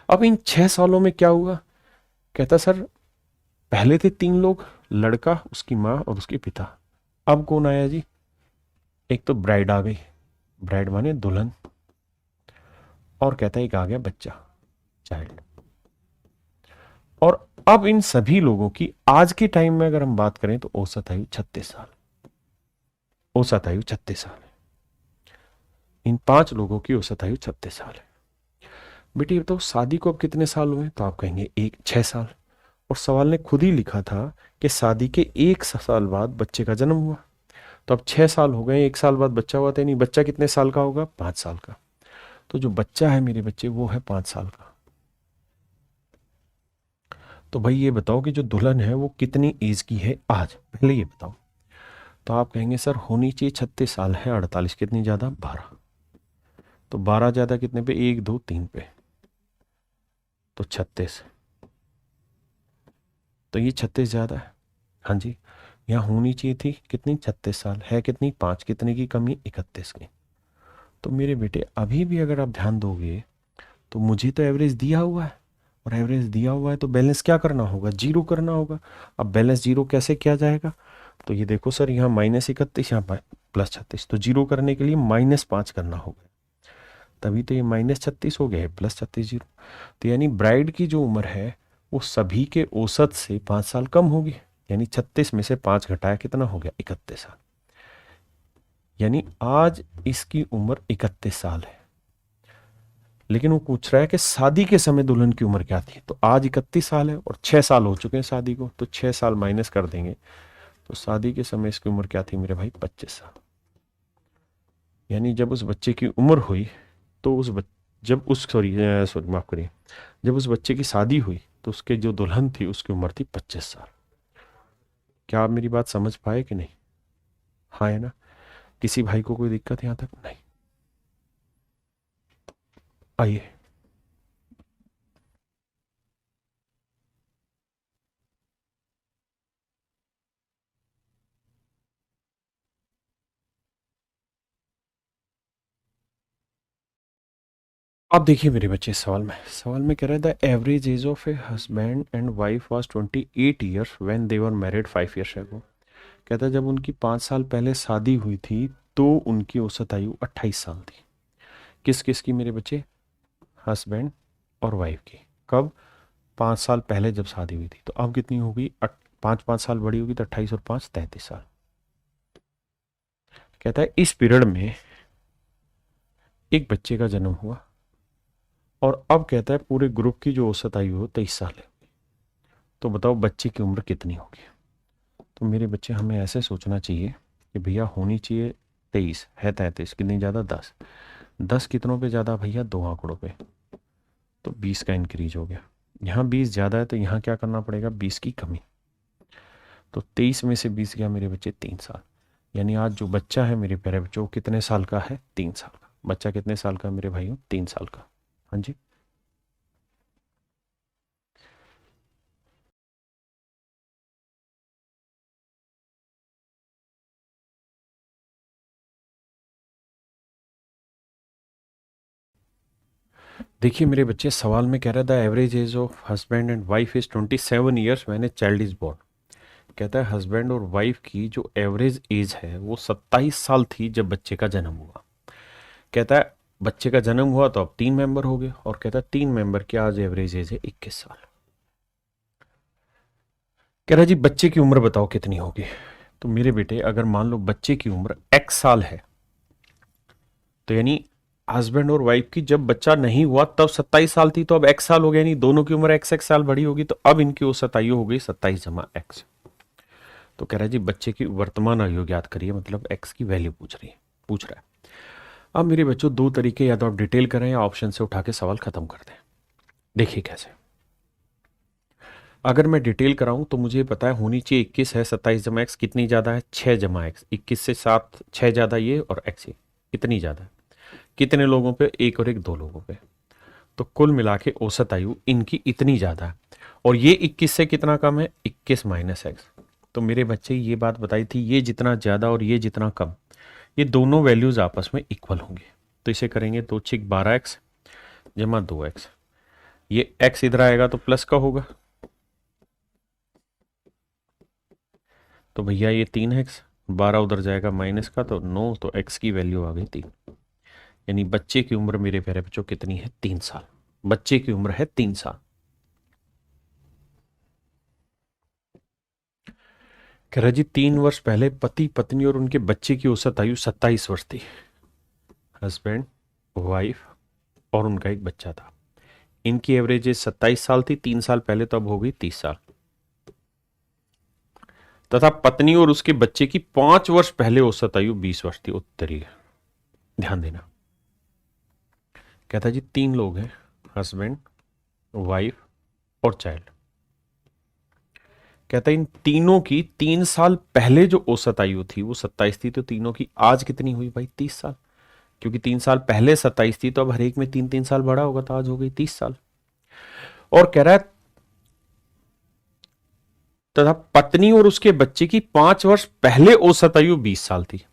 अब इन 6 सालों में क्या हुआ? कहता सर पहले थे 3 लोग, लड़का, उसकी माँ और उसके पिता। अब कौन आया जी? एक तो ब्राइड आ गई, ब्राइड माने दुल्हन, और कहता है एक आ गया बच्चा, चाइल्ड। और अब इन सभी लोगों की आज के टाइम में अगर हम बात करें तो औसत आयु 36 साल। औसत आयु 36 साल है। इन 5 लोगों की औसत आयु 36 साल है। बेटी बताओ शादी को अब कितने साल हुए? तो आप कहेंगे 6 साल। और सवाल ने खुद ही लिखा था कि शादी के 1 साल बाद बच्चे का जन्म हुआ। तो अब 6 साल हो गए, 1 साल बाद बच्चा हुआ, तो नहीं बच्चा कितने साल का होगा? 5 साल का। तो जो बच्चा है मेरे बच्चे वो है 5 साल का। तो भाई ये बताओ कि जो दुल्हन है वो कितनी एज की है आज? पहले ये बताओ। तो आप कहेंगे सर होनी चाहिए 36 साल, है 48, कितनी ज्यादा? 12। तो 12 ज्यादा कितने पे? 1 2 3 पे, तो 36। तो ये 36 ज्यादा है। हाँ जी। यहाँ होनी चाहिए थी कितनी? 36 साल। है कितनी? 5। कितने की कमी? 31 की। तो मेरे बेटे अभी भी अगर आप ध्यान दोगे तो मुझे तो एवरेज दिया हुआ है, और एवरेज दिया हुआ है तो बैलेंस क्या करना होगा? जीरो करना होगा। अब बैलेंस जीरो कैसे किया जाएगा? तो ये देखो सर, यहाँ -31, यहाँ +36। तो जीरो करने के लिए -5 करना होगा, तभी तो ये -36 हो गया है, +36 जीरो। तो यानी ब्राइड की जो उम्र है वो सभी के औसत से 5 साल कम होगी। यानी 36 में से 5 घटाया, कितना हो गया? 31 साल। यानी आज इसकी उम्र 31 साल है। लेकिन वो पूछ रहा है कि शादी के समय दुल्हन की उम्र क्या थी? तो आज 31 साल है और 6 साल हो चुके हैं शादी को, तो 6 साल माइनस कर देंगे। तो शादी के समय इसकी उम्र क्या थी मेरे भाई? 25 साल। यानी जब उस बच्चे की उम्र हुई तो जब उस सॉरी सॉरी माफ करिए, जब उस बच्चे की शादी हुई तो उसके जो दुल्हन थी उसकी उम्र थी 25 साल। क्या आप मेरी बात समझ पाए कि नहीं? हाँ है ना? किसी भाई को कोई दिक्कत यहां तक? नहीं। आइए। अब देखिए मेरे बच्चे, सवाल में कह रहा है the average age of a husband and wife was 28 years when they were married 5 years ago. कहता है जब उनकी 5 साल पहले शादी हुई थी तो उनकी औसत आयु 28 साल थी। किस किस की मेरे बच्चे? हस्बैंड और वाइफ की। कब? 5 साल पहले जब शादी हुई थी। तो अब कितनी होगी? 5 5 साल बड़ी होगी तो 28 और 5 33 साल। कहता है इस पीरियड में एक बच्चे का जन्म हुआ और अब कहता है पूरे ग्रुप की जो औसत आयु हो 23 साल है। तो बताओ बच्चे की उम्र कितनी होगी? तो मेरे बच्चे हमें ऐसे सोचना चाहिए कि भैया होनी चाहिए 23 है 33, कितनी ज़्यादा? 10। 10 कितनों पे ज़्यादा भैया? 2 आंकड़ों पे। तो 20 का इंक्रीज हो गया। यहाँ 20 ज़्यादा है तो यहाँ क्या करना पड़ेगा? 20 की कमी। तो 23 में से 20 गया मेरे बच्चे 3 साल। यानी आज जो बच्चा है मेरे प्यारे बच्चों कितने साल का है? 3 साल का। बच्चा कितने साल का है मेरे भाइयों? 3 साल का। हाँ जी। देखिए मेरे बच्चे, सवाल में कह रहा था average age of husband and wife is 27 years when a child is born. कहता है हस्बैंड और वाइफ की जो एवरेज एज है वो 27 साल थी जब बच्चे का जन्म हुआ। कहता है बच्चे का जन्म हुआ तो अब 3 मेंबर हो गए, और कहता है 3 मेंबर की आज एवरेज एज है 21 साल। कह रहा है जी बच्चे की उम्र बताओ कितनी होगी? तो मेरे बेटे अगर मान लो बच्चे की उम्र x साल है तो यानी हस्बैंड और वाइफ की जब बच्चा नहीं हुआ तब 27 साल थी, तो अब x साल हो गया, यानी दोनों की उम्र x साल बड़ी होगी। तो अब इनकी औसत आयु हो गई 27 जमा x। तो कह रहा है जी बच्चे की वर्तमान आयु ज्ञात करिए, मतलब x की वैल्यू पूछ रहा है। अब मेरे बच्चों दो तरीके, या तो आप डिटेल करें या ऑप्शन से उठा के सवाल खत्म कर दें। देखिए कैसे। अगर मैं डिटेल कराऊं तो मुझे पता है होनी चाहिए 21 है, 27 जमा एक्स कितनी ज़्यादा है? 6 जमा एक्स। 21 से 7 6 ज़्यादा ये, और एक्स ये इतनी ज़्यादा है। कितने लोगों पे? एक और एक 2 लोगों पे। तो कुल मिला के औसत आयु इनकी इतनी ज़्यादा है, और ये 21 से कितना कम है? 21 माइनस एक्स। तो मेरे बच्चे ये बात बताई थी, ये जितना ज़्यादा और ये जितना कम, ये दोनों वैल्यूज़ आपस में इक्वल होंगे। तो इसे करेंगे 2 छिक 12x जमा 2x। ये x इधर आएगा तो प्लस का होगा, तो भैया ये 3x। 12 उधर जाएगा माइनस का तो 9, तो x की वैल्यू आ गई 3। यानी बच्चे की उम्र मेरे प्यारे बच्चों कितनी है? 3 साल। बच्चे की उम्र है 3 साल। कह रहा जी 3 वर्ष पहले पति पत्नी और उनके बच्चे की औसत आयु 27 वर्ष थी। हस्बैंड, वाइफ और उनका एक बच्चा था। इनकी एवरेज एज 27 साल थी 3 साल पहले, तो अब हो गई 30 साल। तथा पत्नी और उसके बच्चे की 5 वर्ष पहले औसत आयु 20 वर्ष थी। उत्तरी ध्यान देना। कहता जी 3 लोग हैं, हस्बैंड, वाइफ और चाइल्ड। कहता है इन तीनों की 3 साल पहले जो औसत आयु थी वो 27 थी, तो तीनों की आज कितनी हुई भाई? 30 साल। क्योंकि 3 साल पहले 27 थी तो अब हर एक में 3 3 साल बड़ा होगा, तो आज हो गई 30 साल। और कह रहा है तथा पत्नी और उसके बच्चे की 5 वर्ष पहले औसत आयु 20 साल थी।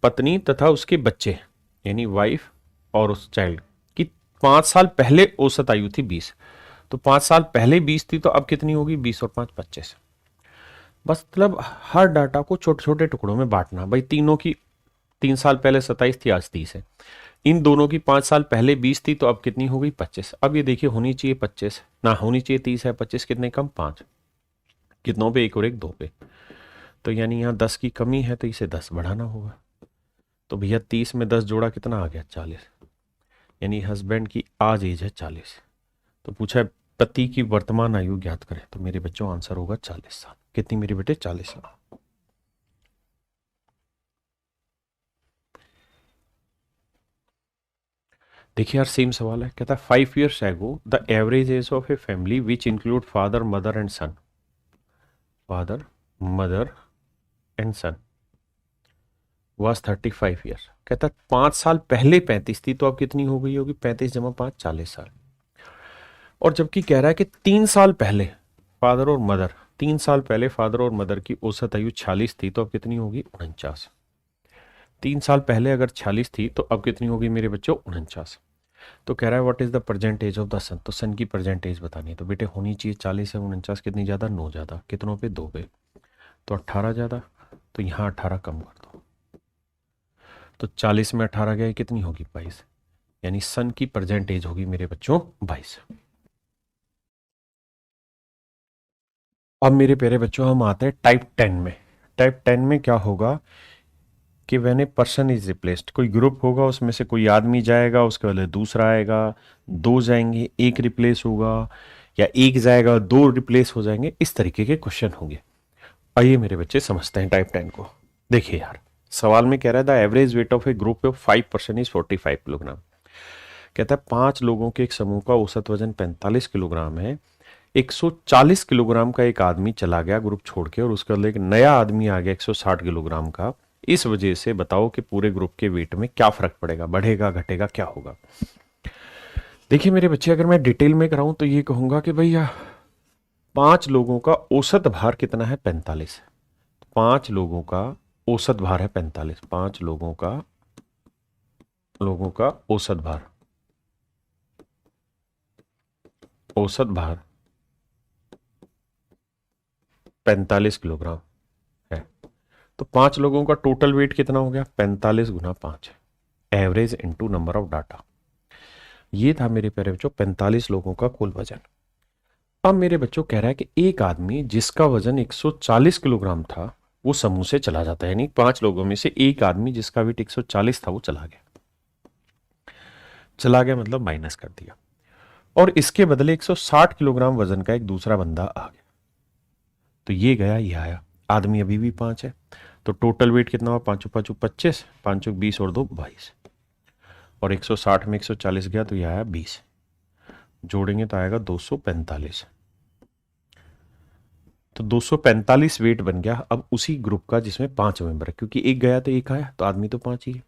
पत्नी तथा उसके बच्चे यानी वाइफ और उस चाइल्ड की 5 साल पहले औसत आयु थी 20। तो 5 साल पहले 20 थी तो अब कितनी होगी? 20 और 5 25। बस मतलब हर डाटा को छोटे छोटे टुकड़ों में बांटना। भाई तीनों की 3 साल पहले 27 थी, आज 30 है। इन दोनों की 5 साल पहले 20 थी तो अब कितनी हो गई? 25। अब ये देखिए होनी चाहिए 25 ना, होनी चाहिए 30 है। 25 कितने कम? 5। कितनों पे? एक और एक 2 पे। तो यानी यहाँ 10 की कमी है तो इसे 10 बढ़ाना होगा। तो भैया 30 में 10 जोड़ा कितना आ गया? 40। यानी हस्बैंड की आज एज है 40। तो पूछा है पति की वर्तमान आयु ज्ञात करें, तो मेरे बच्चों आंसर होगा 40 साल। कितनी मेरे बेटे? 40 साल। देखिए यार सेम सवाल है। कहता है 5 years ago the average age of a family which include father mother and son, father mother and son was 35 years. कहता है 5 साल पहले 35 थी, तो अब कितनी हो गई होगी? 35 जमा 5 40 साल। और जबकि कह रहा है कि 3 साल पहले फादर और मदर, 3 साल पहले फादर और मदर की औसत आयु 46 थी, तो अब कितनी होगी? 49। 3 साल पहले अगर 46 थी तो अब कितनी होगी मेरे बच्चों? 49। तो कह रहा है what is the present age of the son, तो सन की प्रेजेंट एज बतानी है। तो बेटे होनी चाहिए 40 है 49 कितनी ज़्यादा, 9 ज़्यादा, कितनों पे 2 पे, तो 18 ज़्यादा, तो यहाँ 18 कम कर दो, तो 40 में 18 गया कितनी होगी 22, यानी सन की प्रेजेंट एज होगी मेरे बच्चों 22। अब मेरे प्यारे बच्चों हम आते हैं टाइप 10 में। टाइप 10 में क्या होगा कि when a person is replaced, कोई ग्रुप होगा उसमें से कोई आदमी जाएगा, उसके बदले दूसरा आएगा, दो जाएंगे एक रिप्लेस होगा, या एक जाएगा दो रिप्लेस हो जाएंगे, इस तरीके के क्वेश्चन होंगे। आइए मेरे बच्चे समझते हैं टाइप 10 को। देखिए यार, सवाल में कह रहा है the average weight of A group of 5% is 45 kilogram. कहता है 5 लोगों के एक समूह का औसत वजन 45 किलोग्राम है। 140 किलोग्राम का एक आदमी चला गया ग्रुप छोड़ के, और उसके बदले एक नया आदमी आ गया 160 किलोग्राम का। इस वजह से बताओ कि पूरे ग्रुप के वेट में क्या फर्क पड़ेगा, बढ़ेगा घटेगा क्या होगा। देखिए मेरे बच्चे, अगर मैं डिटेल में कराऊं तो ये कहूंगा कि भैया 5 लोगों का औसत भार कितना है 45, 5 लोगों का औसत भार है 45, 5 लोगों का औसत भार 45 किलोग्राम है। तो 5 लोगों का टोटल वेट कितना हो गया, 45 गुना 5, average into number of data. ये था मेरे प्यारे बच्चों 45 लोगों का कुल वजन। अब मेरे बच्चों कह रहा है कि एक आदमी जिसका वजन 140 किलोग्राम था वो समूह से चला जाता है, यानी 5 लोगों में से एक आदमी जिसका वेट 140 था वो चला गया मतलब माइनस कर दिया, और इसके बदले 160 किलोग्राम वजन का एक दूसरा बंदा आ गया। तो ये गया ये आया, आदमी अभी भी 5 है, तो टोटल वेट कितना हुआ, 5 5 25, 5 20 और 2 22, और 160 में 140 गया तो यह आया 20, जोड़ेंगे तो आएगा 245। तो 245 वेट बन गया अब उसी ग्रुप का जिसमें 5 मेंबर है, क्योंकि एक गया तो एक आया, तो आदमी तो 5 ही है।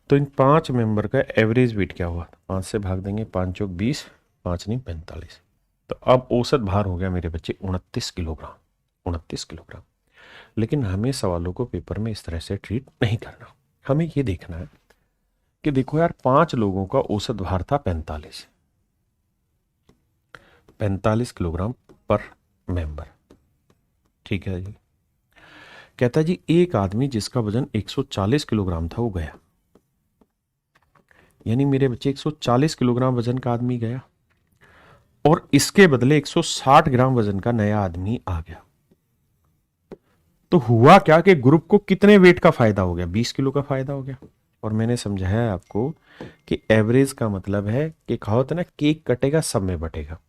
तो इन 5 मेंबर का एवरेज वेट क्या हुआ, 5 से भाग देंगे, 5 चौक 20, 5 नहीं 45। तो अब औसत भार हो गया मेरे बच्चे 29 किलोग्राम, 29 किलोग्राम। लेकिन हमें सवालों को पेपर में इस तरह से ट्रीट नहीं करना, हमें ये देखना है कि देखो यार 5 लोगों का औसत भार था 45 किलोग्राम पर मेंबर, ठीक है जी। कहता है जी एक आदमी जिसका वजन 140 किलोग्राम था वो गया, यानी मेरे बच्चे 140 किलोग्राम वजन का आदमी गया, और इसके बदले 160 ग्राम वजन का नया आदमी आ गया। तो हुआ क्या कि ग्रुप को कितने वेट का फायदा हो गया, 20 किलो का फायदा हो गया। और मैंने समझाया आपको कि एवरेज का मतलब है कि कहा होता है ना, केक कटेगा सब में बटेगा।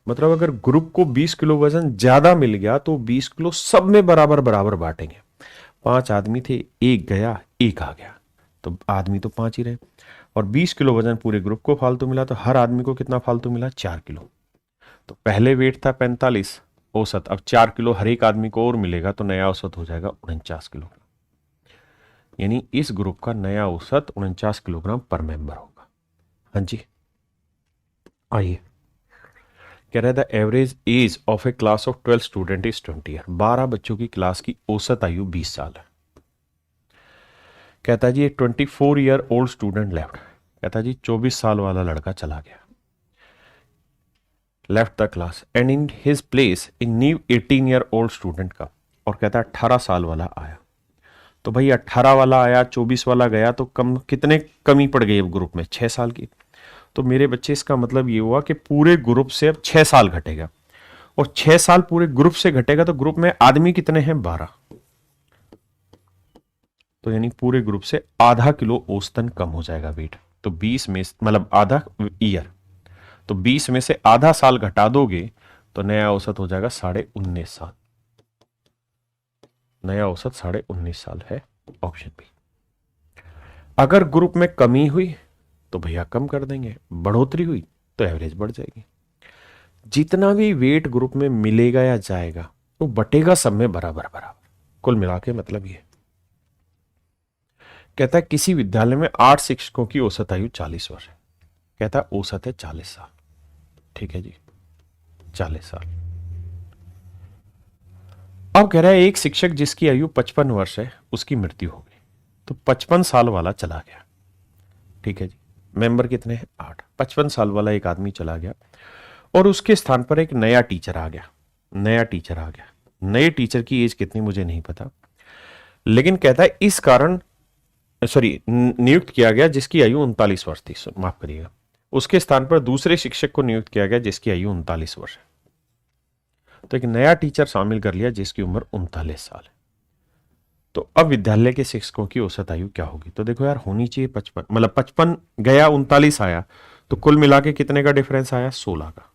मतलब अगर ग्रुप को 20 किलो वजन ज्यादा मिल गया तो 20 किलो सब में बराबर बराबर बांटेंगे। 5 आदमी थे, एक गया एक आ गया, तो आदमी तो 5 ही रहे, और 20 किलो वजन पूरे ग्रुप को फालतू मिला, तो हर आदमी को कितना फालतू मिला, 4 किलो। तो पहले वेट था 45 औसत, अब 4 किलो हर एक आदमी को और मिलेगा, तो नया औसत हो जाएगा 49 किलो, यानी इस ग्रुप का नया औसत 49 किलोग्राम पर मेंबर होगा। हाँ जी, आइए कह रहा है the average age of A class of 12 student is 20 year. 12 बच्चों की क्लास की औसत आयु 20 साल है। कहता है जी 24 ईयर ओल्ड स्टूडेंट लेफ्ट। कहता है जी 24 साल वाला लड़का चला गया, left the class, and in his place in new 18 year old student का। और कहता है 18 साल वाला आया। तो भाई 18 वाला आया, 24 वाला गया, तो कम कितने कमी पड़ गई अब ग्रुप में, 6 साल की। तो मेरे बच्चे इसका मतलब ये हुआ कि पूरे ग्रुप से अब 6 साल घटेगा, और 6 साल पूरे ग्रुप से घटेगा, तो ग्रुप में आदमी कितने हैं, 12। तो यानी पूरे ग्रुप से आधा किलो औसतन कम हो जाएगा वेट। तो 20 में मतलब आधा ईयर, तो 20 में से आधा साल घटा दोगे तो नया औसत हो जाएगा 19.5 साल। नया औसत 19.5 साल है, ऑप्शन बी। अगर ग्रुप में कमी हुई तो भैया कम कर देंगे, बढ़ोतरी हुई तो एवरेज बढ़ जाएगी। जितना भी वेट ग्रुप में मिलेगा या जाएगा वो बटेगा सब में बराबर बराबर, कुल मिला के मतलब ये। कहता है किसी विद्यालय में 8 शिक्षकों की औसत आयु 40 वर्ष है। कहता है औसत है 40 साल, ठीक है जी, 40 साल। अब कह रहा है एक शिक्षक जिसकी आयु 55 वर्ष है उसकी मृत्यु हो गई, तो 55 साल वाला चला गया, ठीक है जी। मेंबर कितने हैं 8। 55 साल वाला एक आदमी चला गया और उसके स्थान पर एक नया टीचर आ गया। नए टीचर की एज कितनी मुझे नहीं पता, लेकिन कहता है इस कारण नियुक्त किया गया जिसकी आयु 39 वर्ष थी, माफ करिएगा, उसके स्थान पर दूसरे शिक्षक को नियुक्त किया गया जिसकी आयु 39 वर्ष है। तो एक नया टीचर शामिल कर लिया जिसकी उम्र 39 साल है। तो अब विद्यालय के शिक्षकों की औसत आयु क्या होगी? तो देखो यार, होनी चाहिए 55, मतलब 55 गया 39 आया, तो कुल मिला के कितने का डिफरेंस आया? 16 का।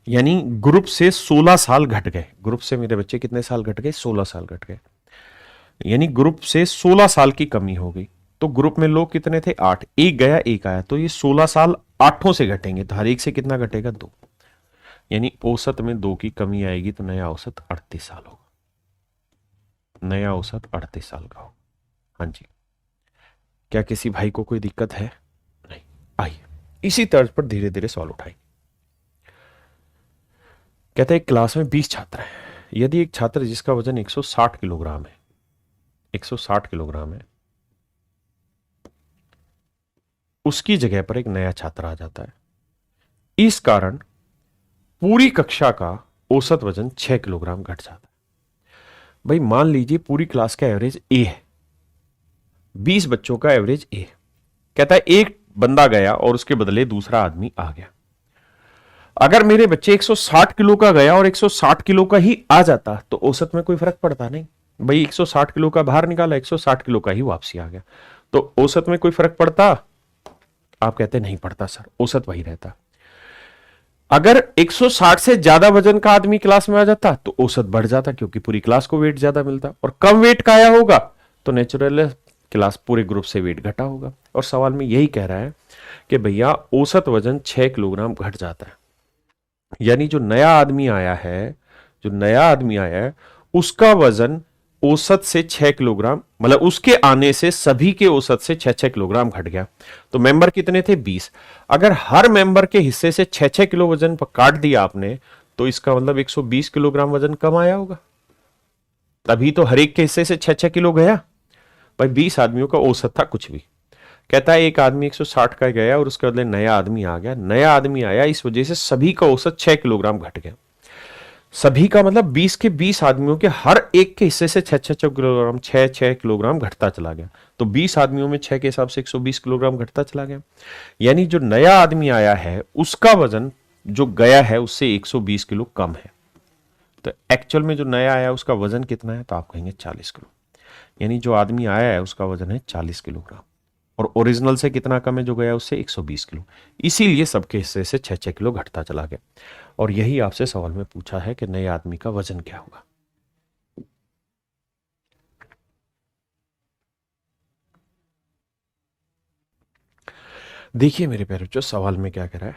यानी ग्रुप से 16 साल घट गए। ग्रुप से मेरे बच्चे कितने साल घट गए? 16 साल घट गए। यानी ग्रुप से 16 साल की कमी हो गई। तो ग्रुप में लोग कितने थे? 8। एक गया एक आया, तो ये 16 साल 8 से घटेंगे, तो हर एक से कितना घटेगा? 2। यानी औसत में 2 की कमी आएगी, तो नया औसत 38 साल होगा। नया औसत 38 साल का होगा। हाँ जी, क्या किसी भाई को कोई दिक्कत है? नहीं। आइए इसी तर्ज पर धीरे धीरे सवाल उठाएं। कहते हैं एक क्लास में 20 छात्र हैं। यदि एक छात्र जिसका वजन 160 किलोग्राम है, 160 किलोग्राम है, उसकी जगह पर एक नया छात्र आ जाता है, इस कारण पूरी कक्षा का औसत वजन 6 किलोग्राम घट जाता है। भाई मान लीजिए पूरी क्लास का एवरेज ए है, 20 बच्चों का एवरेज ए। कहता है एक बंदा गया और उसके बदले दूसरा आदमी आ गया। अगर मेरे बच्चे 160 किलो का गया और 160 किलो का ही आ जाता तो औसत में कोई फर्क पड़ता नहीं। भाई 160 किलो का बाहर निकाला, 160 किलो का ही वापसी आ गया, तो औसत में कोई फर्क पड़ता? आप कहते नहीं पड़ता सर, औसत वही रहता। अगर 160 से ज्यादा वजन का आदमी क्लास में आ जाता तो औसत बढ़ जाता, क्योंकि पूरी क्लास को वेट ज्यादा मिलता, और कम वेट का आया होगा तो नेचुरल क्लास पूरे ग्रुप से वेट घटा होगा। और सवाल में यही कह रहा है कि भैया औसत वजन 6 किलोग्राम घट जाता है। यानी जो नया आदमी आया है, उसका वजन औसत से 6 किलोग्राम, मतलब उसके आने से सभी के औसत से 6-6 किलोग्राम घट गया। तो मेंबर कितने थे? 20। अगर हर मेंबर के हिस्से से 6-6 किलो वजन पर काट दिया आपने, तो इसका मतलब 120 किलोग्राम वजन कम आया होगा। तभी तो हर एक के हिस्से से 6-6 किलो गया। भाई 20 आदमियों का औसत था कुछ भी। कहता है एक आदमी 160 का गया और उसके बदले नया आदमी आ गया। नया आदमी आया, इस वजह से सभी का औसत 6 किलोग्राम घट गया। सभी का मतलब 20 के 20 आदमियों के हर एक के हिस्से से 6-6 किलोग्राम, 6-6 किलोग्राम घटता चला गया। तो 20 आदमियों में 6 के हिसाब से 120 किलोग्राम घटता चला गया। यानी जो नया आदमी आया है उसका वजन जो गया है उससे 120 किलो कम है। तो एक्चुअल में जो नया आया उसका वजन कितना है? तो आप कहेंगे 40 किलो। यानी जो आदमी आया है उसका वजन है 40 किलोग्राम, और ओरिजिनल से कितना कम है? जो गया उससे 120 किलो। इसीलिए सबके हिस्से से 6-6 किलो घटता चला गया। और यही आपसे सवाल में पूछा है कि नए आदमी का वजन क्या होगा। देखिए मेरे प्यारे बच्चों, सवाल में क्या कह रहा है?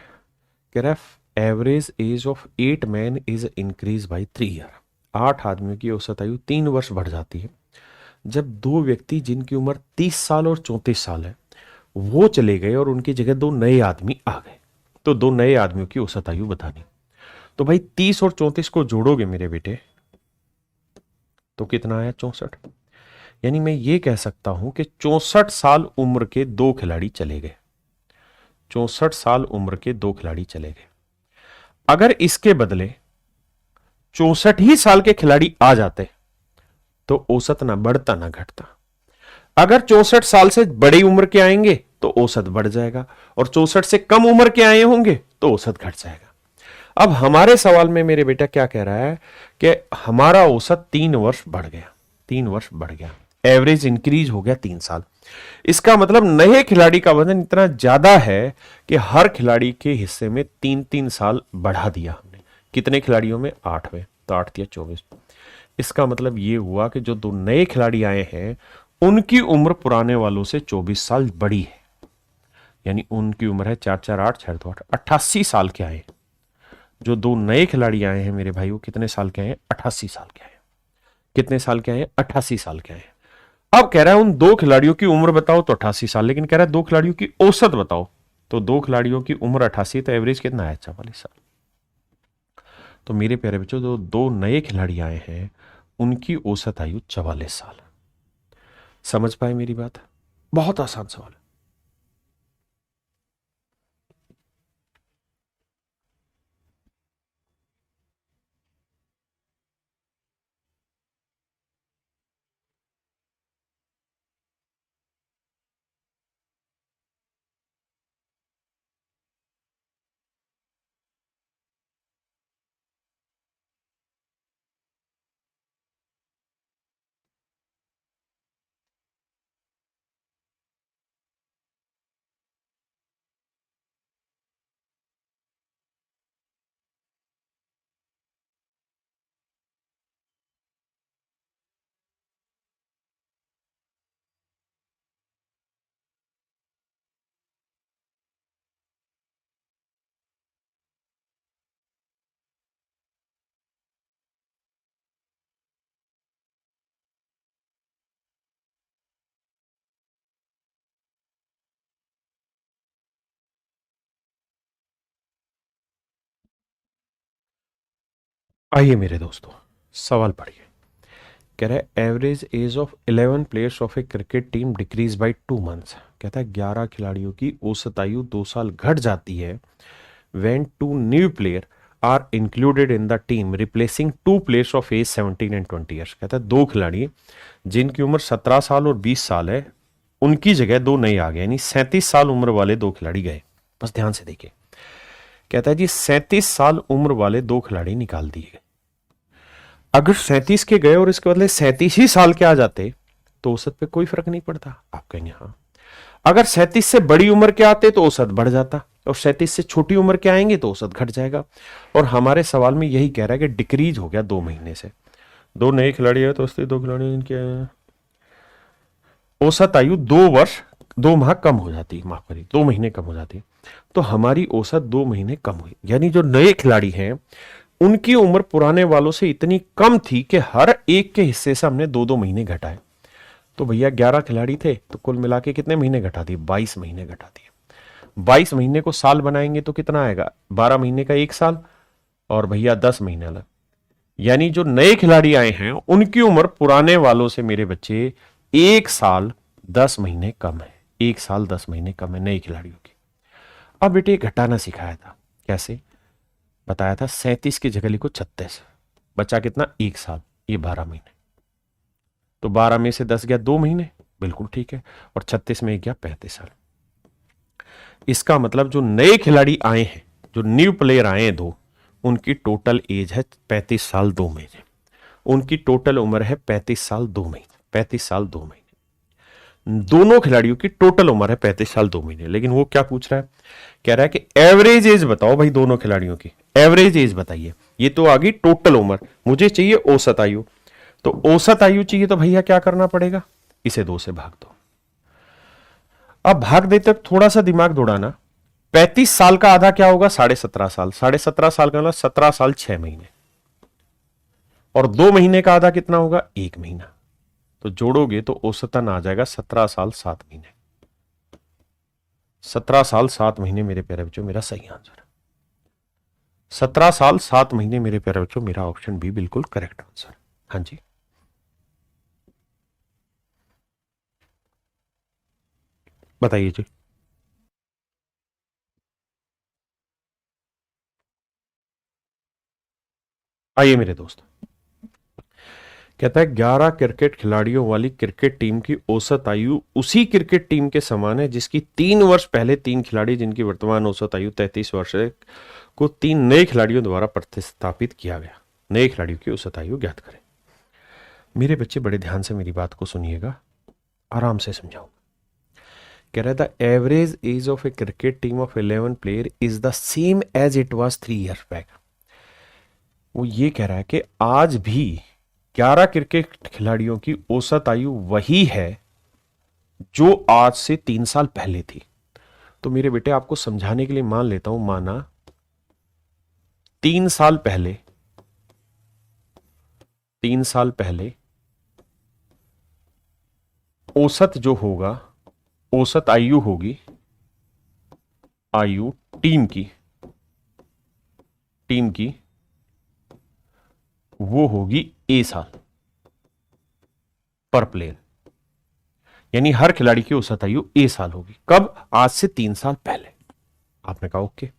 कह रहा है average age of 8 man is increase by 3 year. 8 आदमियों की औसत आयु 3 वर्ष बढ़ जाती है जब 2 व्यक्ति जिनकी उम्र 30 साल और 34 साल है वो चले गए और उनकी जगह 2 नए आदमी आ गए। तो 2 नए आदमियों की औसत आयु बतानी। तो भाई 30 और 34 को जोड़ोगे मेरे बेटे तो कितना आया? 64। यानी मैं ये कह सकता हूं कि 64 साल उम्र के 2 खिलाड़ी चले गए। 64 साल उम्र के 2 खिलाड़ी चले गए। अगर इसके बदले 64 ही साल के खिलाड़ी आ जाते तो औसत ना बढ़ता ना घटता। अगर 64 साल से बड़ी उम्र के आएंगे तो औसत बढ़ जाएगा, और 64 से कम उम्र के आए होंगे तो औसत घट जाएगा। अब हमारे सवाल में मेरे बेटा क्या कह रहा है कि हमारा औसत 3 वर्ष बढ़ गया। 3 वर्ष बढ़ गया, एवरेज इंक्रीज हो गया 3 साल। इसका मतलब नए खिलाड़ी का वजन इतना ज्यादा है कि हर खिलाड़ी के हिस्से में 3-3 साल बढ़ा दिया हमने। कितने खिलाड़ियों में? 8 में, तो 8 या 24। इसका मतलब ये हुआ कि जो 2 नए खिलाड़ी आए हैं उनकी उम्र पुराने वालों से 24 साल बड़ी है। यानी उनकी उम्र है 4-4-8, 6-2-8, 88 साल के आए। जो 2 नए खिलाड़ी आए हैं मेरे भाई वो कितने साल के आए? 88 साल के आए। कितने साल के आए? 88 साल के आए। अब कह रहा है उन 2 खिलाड़ियों की उम्र बताओ तो 88 साल, लेकिन कह रहा है 2 खिलाड़ियों की औसत बताओ। तो 2 खिलाड़ियों की उम्र 88, तो एवरेज कितना है? 44 साल। तो मेरे प्यारे बच्चों, जो 2 नए खिलाड़ी आए हैं उनकी औसत आयु 44 साल। समझ पाए मेरी बात? बहुत आसान सवाल है। आइए मेरे दोस्तों, सवाल पढ़िए। कह रहा है average age of 11 players of a cricket team decrease by 2 months. कहता है 11 खिलाड़ियों की औसत आयु 2 साल घट जाती है when 2 new player are included in the team replacing 2 players of age 17 and 20 years। कहता है 2 खिलाड़ी जिनकी उम्र 17 साल और 20 साल है, उनकी जगह 2 नए आ गए, यानी 37 साल उम्र वाले 2 खिलाड़ी गए। बस ध्यान से देखिए, कहता है जी 37 साल उम्र वाले 2 खिलाड़ी निकाल दिए गए। अगर 37 के गए और इसके बदले 37 ही साल के आ जाते तो औसत पे कोई फर्क नहीं पड़ता। आप कहेंगे हाँ। अगर 37 से बड़ी उम्र के आते तो औसत बढ़ जाता, और 37 से छोटी उम्र के आएंगे तो औसत घट जाएगा। और हमारे सवाल में यही कह रहा है कि डिक्रीज हो गया 2 महीने से। 2 नए खिलाड़ी है तो उससे 2 खिलाड़ी इनके औसत आयु 2 वर्ष 2 माह कम हो जाती, माफ करिए 2 महीने कम हो जाती। तो हमारी औसत 2 महीने कम हुई, यानी जो नए खिलाड़ी हैं उनकी उम्र पुराने वालों से इतनी कम थी कि हर एक के हिस्से से हमने 2-2 महीने घटाए। तो भैया 11 खिलाड़ी थे तो कुल मिला के कितने महीने घटा दिए? 22 महीने घटा दिए। 22 महीने को साल बनाएंगे तो कितना आएगा? 12 महीने का 1 साल, और भैया 10 महीने अलग। यानी जो नए खिलाड़ी आए हैं उनकी उम्र पुराने वालों से मेरे बच्चे 1 साल 10 महीने कम है। 1 साल 10 महीने कम है नए खिलाड़ियों की। अब बेटे घटाना सिखाया था, कैसे बताया था? 37 की जगह लिखो 36, बचा कितना? 1 साल, ये 12 महीने। तो 12 में से 10 गया 2 महीने, बिल्कुल ठीक है, और 36 में गया 35 साल। इसका मतलब जो नए खिलाड़ी आए हैं, जो न्यू प्लेयर आए हैं 2, उनकी टोटल एज है 35 साल 2 महीने। उनकी टोटल उम्र है 35 साल 2 महीने। 35 साल 2 महीने दोनों खिलाड़ियों की टोटल उम्र है 35 साल 2 महीने। लेकिन वो क्या पूछ रहा है? कह रहा है कि एवरेज एज बताओ भाई, दोनों खिलाड़ियों की एवरेज एज बताइए। ये तो आ गई टोटल उम्र, मुझे चाहिए औसत आयु। तो औसत आयु चाहिए तो भैया क्या करना पड़ेगा? इसे 2 से भाग दो। अब भाग देते थोड़ा सा दिमाग दौड़ाना। 35 साल का आधा क्या होगा? 17.5 साल। 17.5 साल का मतलब 17 साल 6 महीने, और 2 महीने का आधा कितना होगा? 1 महीना। तो जोड़ोगे तो औसतन आ जाएगा 17 साल 7 महीने। 17 साल 7 महीने मेरे प्यारे बच्चों मेरा सही आंसर है। 17 साल 7 महीने मेरे प्यारे बच्चों मेरा ऑप्शन बी बिल्कुल करेक्ट आंसर। हाँ जी, बताइए जी। आइए मेरे दोस्त, कहता है 11 क्रिकेट खिलाड़ियों वाली क्रिकेट टीम की औसत आयु उसी क्रिकेट टीम के समान है जिसकी 3 वर्ष पहले 3 खिलाड़ी, जिनकी वर्तमान औसत आयु 33 वर्ष है, को 3 नए खिलाड़ियों द्वारा प्रतिस्थापित किया गया। नए खिलाड़ियों की औसत आयु ज्ञात करें। मेरे बच्चे बड़े ध्यान से मेरी बात को सुनिएगा, आराम से समझाऊं। कह रहा था average age of a cricket team of 11 player is the same age it was 3 years back. वो ये कह रहा है कि आज भी 11 क्रिकेट खिलाड़ियों की औसत आयु वही है जो आज से 3 साल पहले थी। तो मेरे बेटे आपको समझाने के लिए मान लेता हूं, माना 3 साल पहले, 3 साल पहले औसत जो होगा, औसत आयु होगी, आयु टीम की वो होगी A साल पर प्लेयर। यानी हर खिलाड़ी की औसत आयु ए साल होगी। कब? आज से 3 साल पहले। आपने कहा ओके,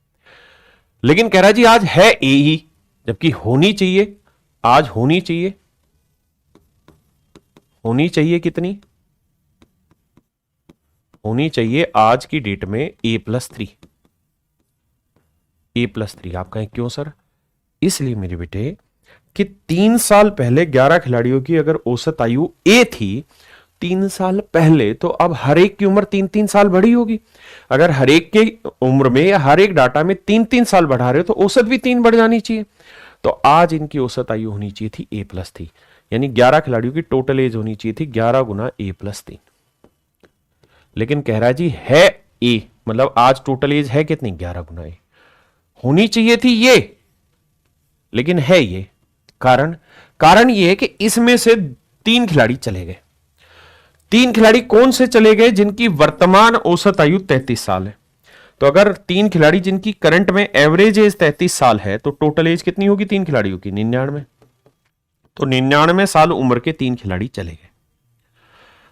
लेकिन कह रहा जी आज है ए ही, जबकि होनी चाहिए, आज होनी चाहिए, होनी चाहिए कितनी? होनी चाहिए आज की डेट में A+3। A+3। आप कहें क्यों सर? इसलिए मेरे बेटे कि 3 साल पहले 11 खिलाड़ियों की अगर औसत आयु ए थी, 3 साल पहले, तो अब हर एक की उम्र 3-3 साल बढ़ी होगी। अगर हर एक की उम्र में या हर एक डाटा में 3-3 साल बढ़ा रहे हो तो औसत भी 3 बढ़ जानी चाहिए। तो आज इनकी औसत आयु होनी चाहिए थी A+3, यानी 11 खिलाड़ियों की टोटल एज होनी चाहिए थी 11 गुना A+3। लेकिन कह रहा जी है ए, मतलब आज टोटल एज है कितनी? 11 गुना ए। होनी चाहिए थी ये, लेकिन है ये। कारण ये है कि इसमें से 3 खिलाड़ी चले गए। 3 खिलाड़ी कौन से चले गए? जिनकी वर्तमान औसत आयु 33 साल है। तो अगर 3 खिलाड़ी जिनकी करंट में एवरेज एज 33 साल है, तो टोटल एज कितनी होगी 3 खिलाड़ियों की? 99। तो 99 साल उम्र के 3 खिलाड़ी चले गए,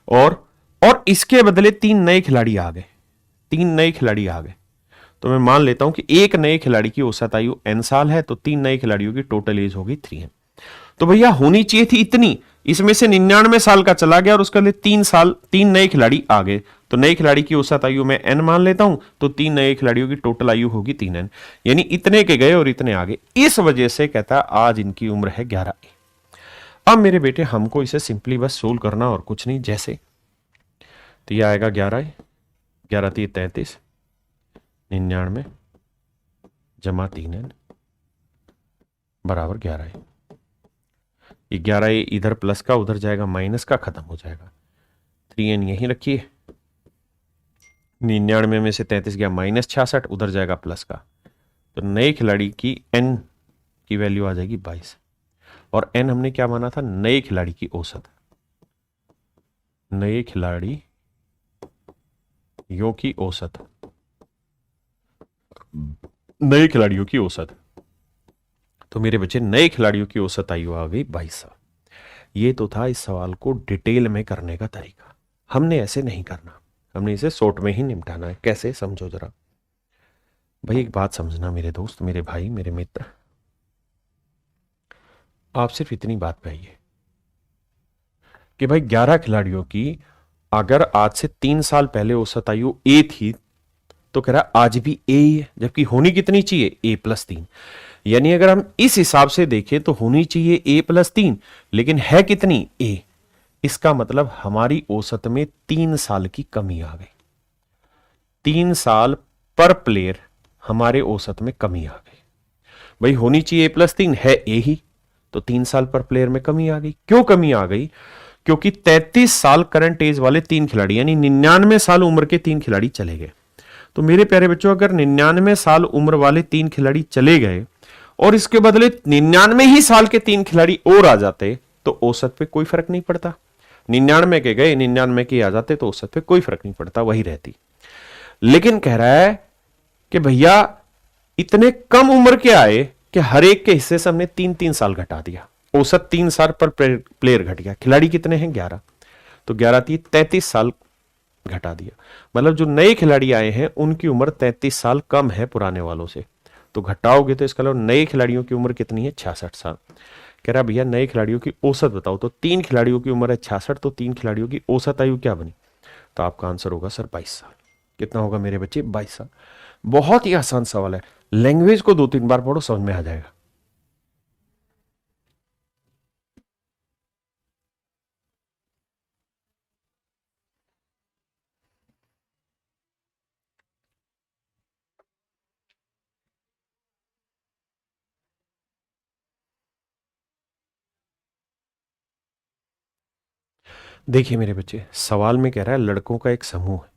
और इसके बदले 3 नए खिलाड़ी आ गए। 3 नए खिलाड़ी आ गए, तो मैं मान लेता हूं कि एक नए खिलाड़ी की औसत आयु n साल है, तो 3 नए खिलाड़ियों की टोटल एज होगी 3n। तो भैया होनी चाहिए थी इतनी, इसमें से 99 साल का चला गया और उसके लिए 3 नए खिलाड़ी आ गए, तो नए खिलाड़ी की औसत आयु मैं n मान लेता हूं, तो 3 नए खिलाड़ियों की टोटल आयु होगी 3n, यानी इतने के गए और इतने आ गए। इस वजह से कहता आज इनकी उम्र है 11। अब मेरे बेटे हमको इसे सिंपली बस सोल्व करना और कुछ नहीं। जैसे तो यह आएगा 11, 11 3 33, 99 जमा 3n बराबर 11 है। 11 इधर प्लस का, उधर जाएगा माइनस का, खत्म हो जाएगा। 3n यहीं रखिए, 99 में से 33 गया -66, उधर जाएगा प्लस का, तो नए खिलाड़ी की n की वैल्यू आ जाएगी 22। और n हमने क्या माना था? नए खिलाड़ी की औसत। नए खिलाड़ी यों की औसत, नए खिलाड़ियों की औसत। तो मेरे बच्चे नए खिलाड़ियों की औसत आयु आ गई 22 साल। ये तो था इस सवाल को डिटेल में करने का तरीका। हमने ऐसे नहीं करना, हमने इसे शॉर्ट में ही निपटाना है। कैसे? समझो जरा भाई। एक बात समझना मेरे दोस्त, मेरे भाई, मेरे मित्र, आप सिर्फ इतनी बात पे आइए कि भाई 11 खिलाड़ियों की अगर आज से 3 साल पहले औसत आयु ए थी, तो कह रहा आज भी ए ही है, जबकि होनी कितनी चाहिए? A+3। यानी अगर हम इस हिसाब से देखें तो होनी चाहिए A+3, लेकिन है कितनी? ए। इसका मतलब हमारी औसत में 3 साल की कमी आ गई। 3 साल पर प्लेयर हमारे औसत में कमी आ गई। भाई होनी चाहिए A+3, है ए ही, तो 3 साल पर प्लेयर में कमी आ गई। क्यों कमी आ गई? क्योंकि 33 साल करंट एज वाले 3 खिलाड़ी, यानी 99 साल उम्र के 3 खिलाड़ी चले गए। तो मेरे प्यारे बच्चों, अगर 99 साल उम्र वाले 3 खिलाड़ी चले गए और इसके बदले 99 ही साल के 3 खिलाड़ी और आ जाते, तो औसत पे कोई फर्क नहीं पड़ता। 99 के गए, 99 के आ जाते, तो औसत पे कोई फर्क नहीं पड़ता, वही रहती। लेकिन कह रहा है कि भैया इतने कम उम्र के आए कि हर एक के हिस्से से हमने 3-3 साल घटा दिया। औसत 3 साल पर प्लेयर घट गया। खिलाड़ी कितने हैं? 11, तो 11 3 33 साल घटा दिया। मतलब जो नए खिलाड़ी आए हैं उनकी उम्र 33 साल कम है पुराने वालों से, तो घटाओगे तो इसका मतलब नए खिलाड़ियों की उम्र कितनी है? 66 साल। कह रहा भैया नए खिलाड़ियों की औसत बताओ, तो 3 खिलाड़ियों की उम्र है 66, तो 3 खिलाड़ियों की औसत आयु क्या बनी? तो आपका आंसर होगा सर 22 साल। कितना होगा मेरे बच्चे? 22 साल। बहुत ही आसान सवाल है, लैंग्वेज को 2-3 बार पढ़ो, समझ में आ जाएगा। देखिए मेरे बच्चे, सवाल में कह रहा है लड़कों का एक समूह है,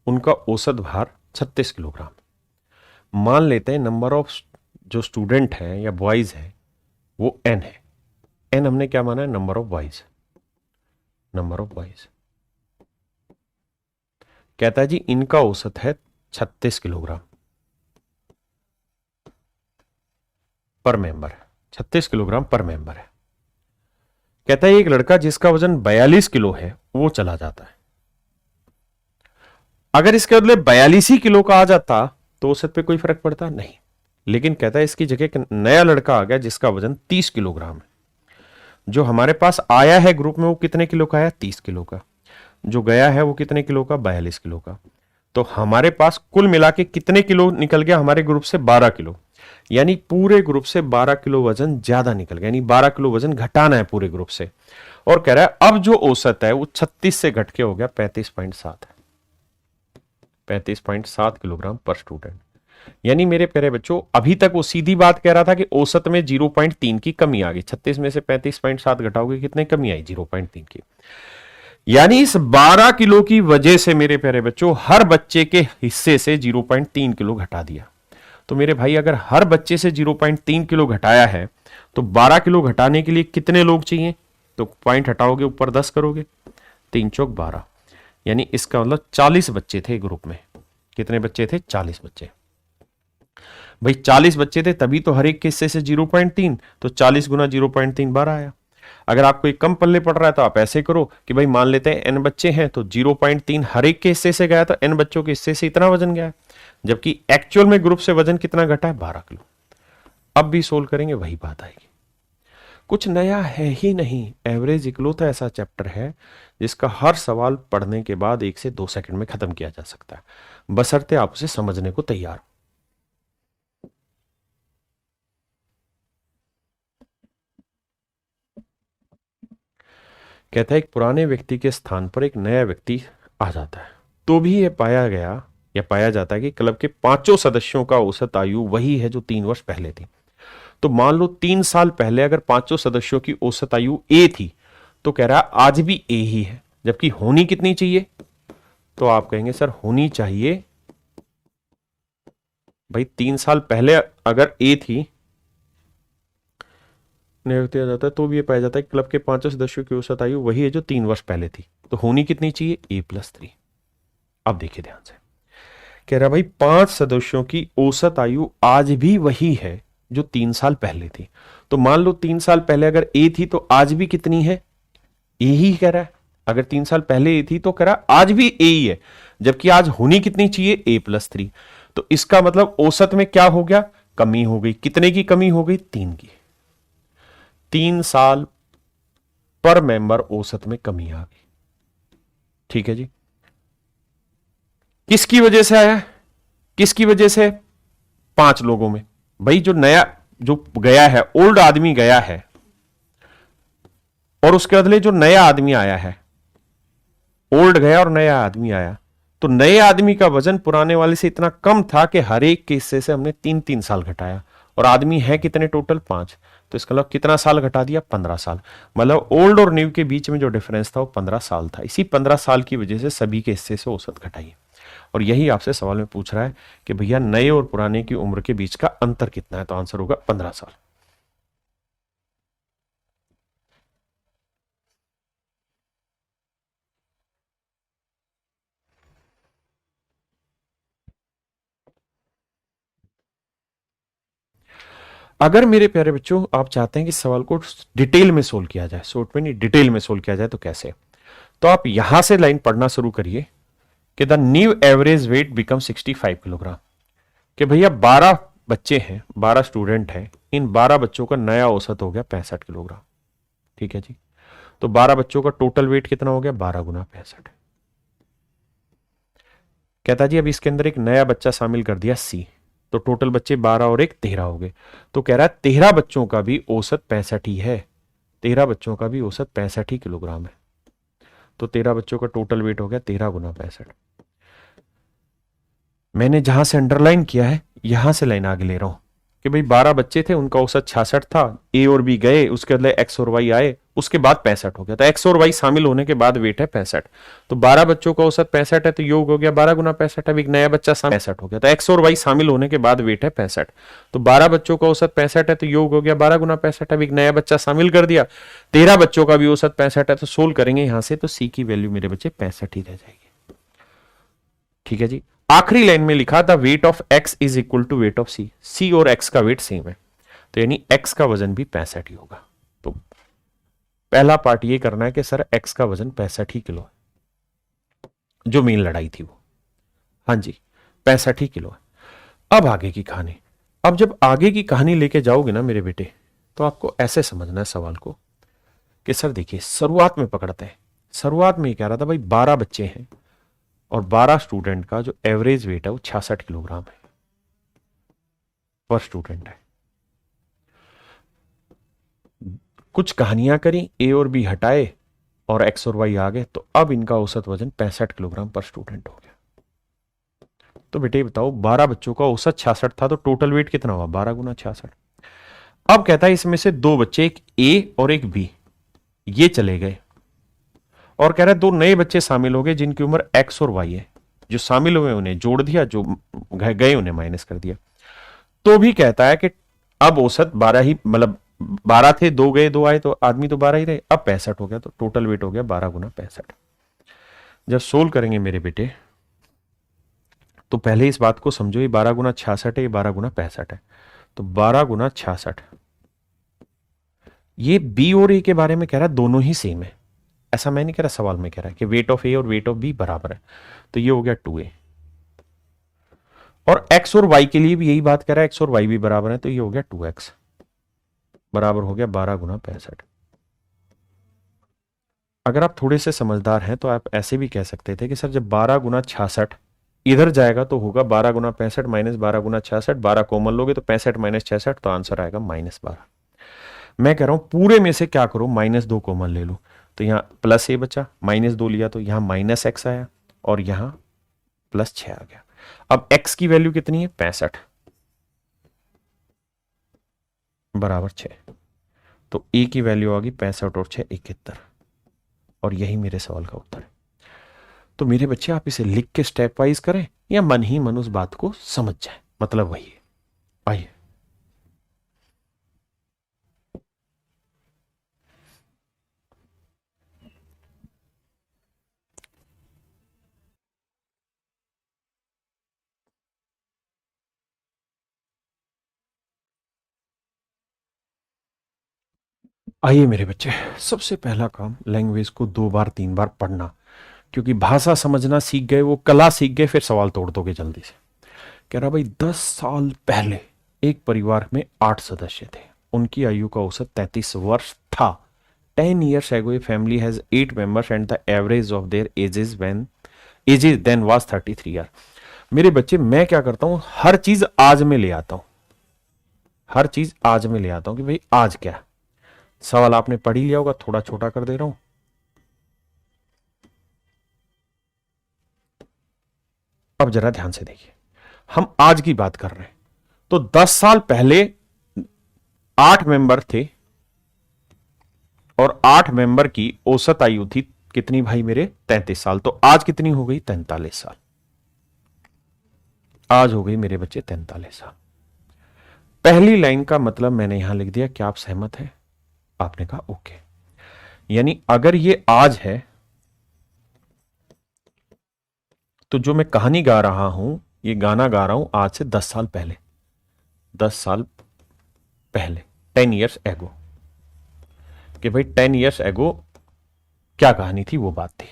उनका औसत भार 36 किलोग्राम। मान लेते हैं नंबर ऑफ जो स्टूडेंट है या बॉयज है वो n है। n हमने क्या माना है? Number of boys. Number of boys कहता है जी इनका औसत है 36 किलोग्राम पर मेंबर। 36 किलोग्राम पर मेंबर है। कहता है एक लड़का जिसका वजन 42 किलो है वो चला जाता है। अगर इसके बदले 42 ही किलो का आ जाता तो औसत पे कोई फर्क पड़ता नहीं, लेकिन कहता है इसकी जगह एक नया लड़का आ गया जिसका वजन 30 किलोग्राम है। जो हमारे पास आया है ग्रुप में वो कितने किलो का आया? 30 किलो का। जो गया है वो कितने किलो का? 42 किलो का। तो हमारे पास कुल मिला के कितने किलो निकल गया हमारे ग्रुप से? 12 किलो। यानी पूरे ग्रुप से 12 किलो वजन ज्यादा निकल गया, यानी 12 किलो वजन घटाना है पूरे ग्रुप से। और कह रहा है अब जो औसत है वो 36 से घट के हो गया 35.7 है, 35.7 किलोग्राम पर स्टूडेंट। यानी मेरे प्यारे बच्चों अभी तक वो सीधी बात कह रहा था कि औसत में 0.3 की कमी आ गई। 36 में से 35.7 घटाओगे कितने कमी आई? 0.3 की। यानी इस 12 किलो की वजह से मेरे प्यारे बच्चों हर बच्चे के हिस्से से 0.3 किलो घटा दिया। तो मेरे भाई अगर हर बच्चे से 0.3 किलो घटाया है तो 12 किलो घटाने के लिए कितने लोग चाहिए? तो पॉइंट हटाओगे ऊपर 10 करोगे, 3 चौक 12, यानी इसका मतलब 40 बच्चे थे ग्रुप में। कितने बच्चे थे? 40 बच्चे। भाई 40 बच्चे थे तभी तो हर एक के हिस्से से 0.3, तो 40 गुना 0.3 12 आया। अगर आपको एक कम पल्ले पड़ रहा है तो आप ऐसे करो कि भाई मान लेते हैं n बच्चे हैं तो 0.3 हर एक के हिस्से से गया तो n बच्चों के हिस्से से इतना वजन गया, जबकि एक्चुअल में ग्रुप से वजन कितना घटा है? 12 किलो। अब भी सोल्व करेंगे वही बात आएगी, कुछ नया है ही नहीं। एवरेज इकलौता ऐसा चैप्टर है जिसका हर सवाल पढ़ने के बाद 1 से 2 सेकंड में खत्म किया जा सकता है, बशर्ते आप उसे समझने को तैयार हो। कहता है एक पुराने व्यक्ति के स्थान पर एक नया व्यक्ति आ जाता है, तो भी यह पाया गया या पाया जाता है कि क्लब के 5 सदस्यों का औसत आयु वही है जो 3 वर्ष पहले थी। तो मान लो 3 साल पहले अगर 5 सदस्यों की औसत आयु ए थी तो कह रहा है आज भी ए ही है, जबकि होनी कितनी चाहिए? तो आप कहेंगे सर होनी चाहिए भाई 3 साल पहले अगर ए थी व्यक्ति आ जाता है तो भी ये पाया जाता है क्लब के 5 सदस्यों की औसत आयु वही है जो 3 वर्ष पहले थी, तो होनी कितनी चाहिए? A+3। अब देखिए ध्यान से, कह रहा भाई 5 सदस्यों की औसत आयु आज भी वही है जो 3 साल पहले थी। तो मान लो 3 साल पहले अगर ए थी तो आज भी कितनी है? ए ही कह रहा है। अगर 3 साल पहले ए थी तो कह रहा आज भी ए ही है, जबकि आज होनी कितनी चाहिए? A+3। तो इसका मतलब औसत में क्या हो गया? कमी हो गई। कितने की कमी हो गई? 3 की। 3 साल पर मेंबर औसत में कमी आ गई। ठीक है जी। किसकी वजह से आया? किसकी वजह से? 5 लोगों में। भाई जो नया जो गया है, ओल्ड आदमी गया है और उसके बदले जो नया आदमी आया है, ओल्ड गया और नया आदमी आया, तो नए आदमी का वजन पुराने वाले से इतना कम था कि हर एक के हिस्से से हमने 3-3 साल घटाया, और आदमी है कितने टोटल? 5। तो इसका मतलब कितना साल घटा दिया? 15 साल। मतलब ओल्ड और न्यू के बीच में जो डिफरेंस था वो 15 साल था। इसी 15 साल की वजह से सभी के हिस्से से औसत घटाई। और यही आपसे सवाल में पूछ रहा है कि भैया नए और पुराने की उम्र के बीच का अंतर कितना है? तो आंसर होगा 15 साल। अगर मेरे प्यारे बच्चों आप चाहते हैं कि सवाल को डिटेल में सोल्व किया जाए, शॉर्ट में नहीं डिटेल में सोल्व किया जाए, तो कैसे? तो आप यहां से लाइन पढ़ना शुरू करिए कि the new average weight become 65 kilogram. कि भैया 12 बच्चे हैं, 12 स्टूडेंट हैं, इन 12 बच्चों का नया औसत हो गया 65 किलोग्राम। ठीक है जी। तो 12 बच्चों का टोटल वेट कितना हो गया? 12 गुना 65। कहता जी अब इसके अंदर एक नया बच्चा शामिल कर दिया सी, तो टोटल बच्चे 12 और 1 13 हो गए। तो कह रहा है 13 बच्चों का भी औसत 65 ही है, 13 बच्चों का भी औसत 65 ही किलोग्राम है। तो 13 बच्चों का टोटल वेट हो गया 13 गुना 65। मैंने जहां से अंडरलाइन किया है यहां से लाइन आगे ले रहा हूं कि भाई 12 बच्चे थे, उनका औसत 66 था, ए और बी गए, उसके बदले एक्स और वाई आए, उसके बाद 65 हो गया। तो एक्स और वाई शामिल होने के बाद वेट है 65। तो 12 बच्चों का औसत 65 है, तो योग हो गया 12 गुना 65। अब एक नया बच्चा 65 हो गया, तो एक्स और वाई शामिल होने के बाद वेट है 65। तो 12 बच्चों का औसत 65 है, तो योग हो गया 12 गुना 65। अब एक नया बच्चा शामिल कर दिया, 13 बच्चों का भी औसत 65 है, तो सोल्व करेंगे यहां से, तो सी की वैल्यू मेरे बच्चे 65 ही रह जाएगी। ठीक है जी। आखिरी लाइन में लिखा था weight of X is equal to weight of C, C और एक्स का वेट सेम है, तो यानी एक्स का वजन भी 65 ही होगा। तो पहला पार्ट ये करना है कि सर एक्स का वजन 65 ही किलो है, जो मेन लड़ाई थी वो। हाँ जी, 65 ही किलो है। अब आगे की कहानी। अब जब आगे की कहानी लेके जाओगे ना मेरे बेटे, तो आपको ऐसे समझना है सवाल को कि सर देखिए, शुरुआत में पकड़ते हैं। शुरुआत में ही कह रहा था भाई 12 बच्चे हैं और 12 स्टूडेंट का जो एवरेज वेट है वो 66 किलोग्राम है पर स्टूडेंट है। कुछ कहानियां करी, ए और बी हटाए और एक्स और वाई आ गए, तो अब इनका औसत वजन 65 किलोग्राम पर स्टूडेंट हो गया। तो बेटे बताओ, 12 बच्चों का औसत 66 था, तो टोटल वेट कितना हुआ? 12 गुना 66। अब कहता है इसमें से दो बच्चे, एक ए और एक बी, ये चले गए और कह रहा है दो नए बच्चे शामिल हो गए जिनकी उम्र एक्स और वाई है। जो शामिल हुए उन्हें जोड़ दिया, जो गए उन्हें माइनस कर दिया। तो भी कहता है कि अब औसत 12 ही, मतलब 12 थे, दो गए दो आए, तो आदमी तो 12 ही रहे। अब 65 हो गया, तो टोटल वेट हो गया 12 गुना 65। जब सोल्व करेंगे मेरे बेटे, तो पहले इस बात को समझो, ये 12 गुना 66 है, ये 12 गुना 65 है। तो 12 गुना 66, ये बी और ए के बारे में कह रहा है दोनों ही सेम है। ऐसा मैं नहीं कह रहा, सवाल में कह रहा है कि वेट ऑफ ए और वेट ऑफ बी बराबर है, तो ये हो गया 2a। और एक्स और वाई के लिए भी यही बात कह रहा है, एक्स और वाई भी बराबर है, तो ये हो गया 2x बराबर हो गया 12 गुना 65। अगर आप थोड़े से समझदार हैं तो आप ऐसे भी कह सकते थे कि सर जब 12 गुना 66 इधर जाएगा तो होगा 12 गुना 65 माइनस 12 गुना 66, 12 कॉमन लोगे तो 65 माइनस 66, तो आंसर आएगा -12। मैं कह रहा हूं पूरे में से क्या करो, -2 कॉमन ले लो, तो यहां प्लस ए बचा, -2 लिया तो यहां -x आया और यहां +6 आ गया। अब x की वैल्यू कितनी है? 65 बराबर 6, तो a की वैल्यू आ गई 65 और 6 71, और यही मेरे सवाल का उत्तर है। तो मेरे बच्चे, आप इसे लिख के स्टेप वाइज करें या मन ही मन उस बात को समझ जाए, मतलब वही है। आइए, आइए मेरे बच्चे, सबसे पहला काम लैंग्वेज को 2 बार 3 बार पढ़ना, क्योंकि भाषा समझना सीख गए, वो कला सीख गए, फिर सवाल तोड़ दोगे जल्दी से। कह रहा भाई 10 साल पहले एक परिवार में 8 सदस्य थे, उनकी आयु का औसत 33 वर्ष था। 10 years ago a family has 8 members and the average of their ages then was 33 year। मेरे बच्चे, मैं क्या करता हूं, हर चीज आज में ले आता हूं, हर चीज आज में ले आता हूं कि भाई आज क्या। सवाल आपने पढ़ ही लिया होगा, थोड़ा छोटा कर दे रहा हूं। अब जरा ध्यान से देखिए, हम आज की बात कर रहे हैं, तो 10 साल पहले 8 मेंबर थे और 8 मेंबर की औसत आयु थी कितनी भाई मेरे? 33 साल। तो आज कितनी हो गई? 43 साल। आज हो गई मेरे बच्चे 43 साल। पहली लाइन का मतलब मैंने यहां लिख दिया, क्या आप सहमत हैं? आपने कहा ओके। यानी अगर ये आज है, तो जो मैं कहानी गा रहा हूं, ये गाना गा रहा हूं आज से 10 साल पहले, 10 साल पहले, 10 years ago, कि भाई 10 years ago क्या कहानी थी, वो बात थी।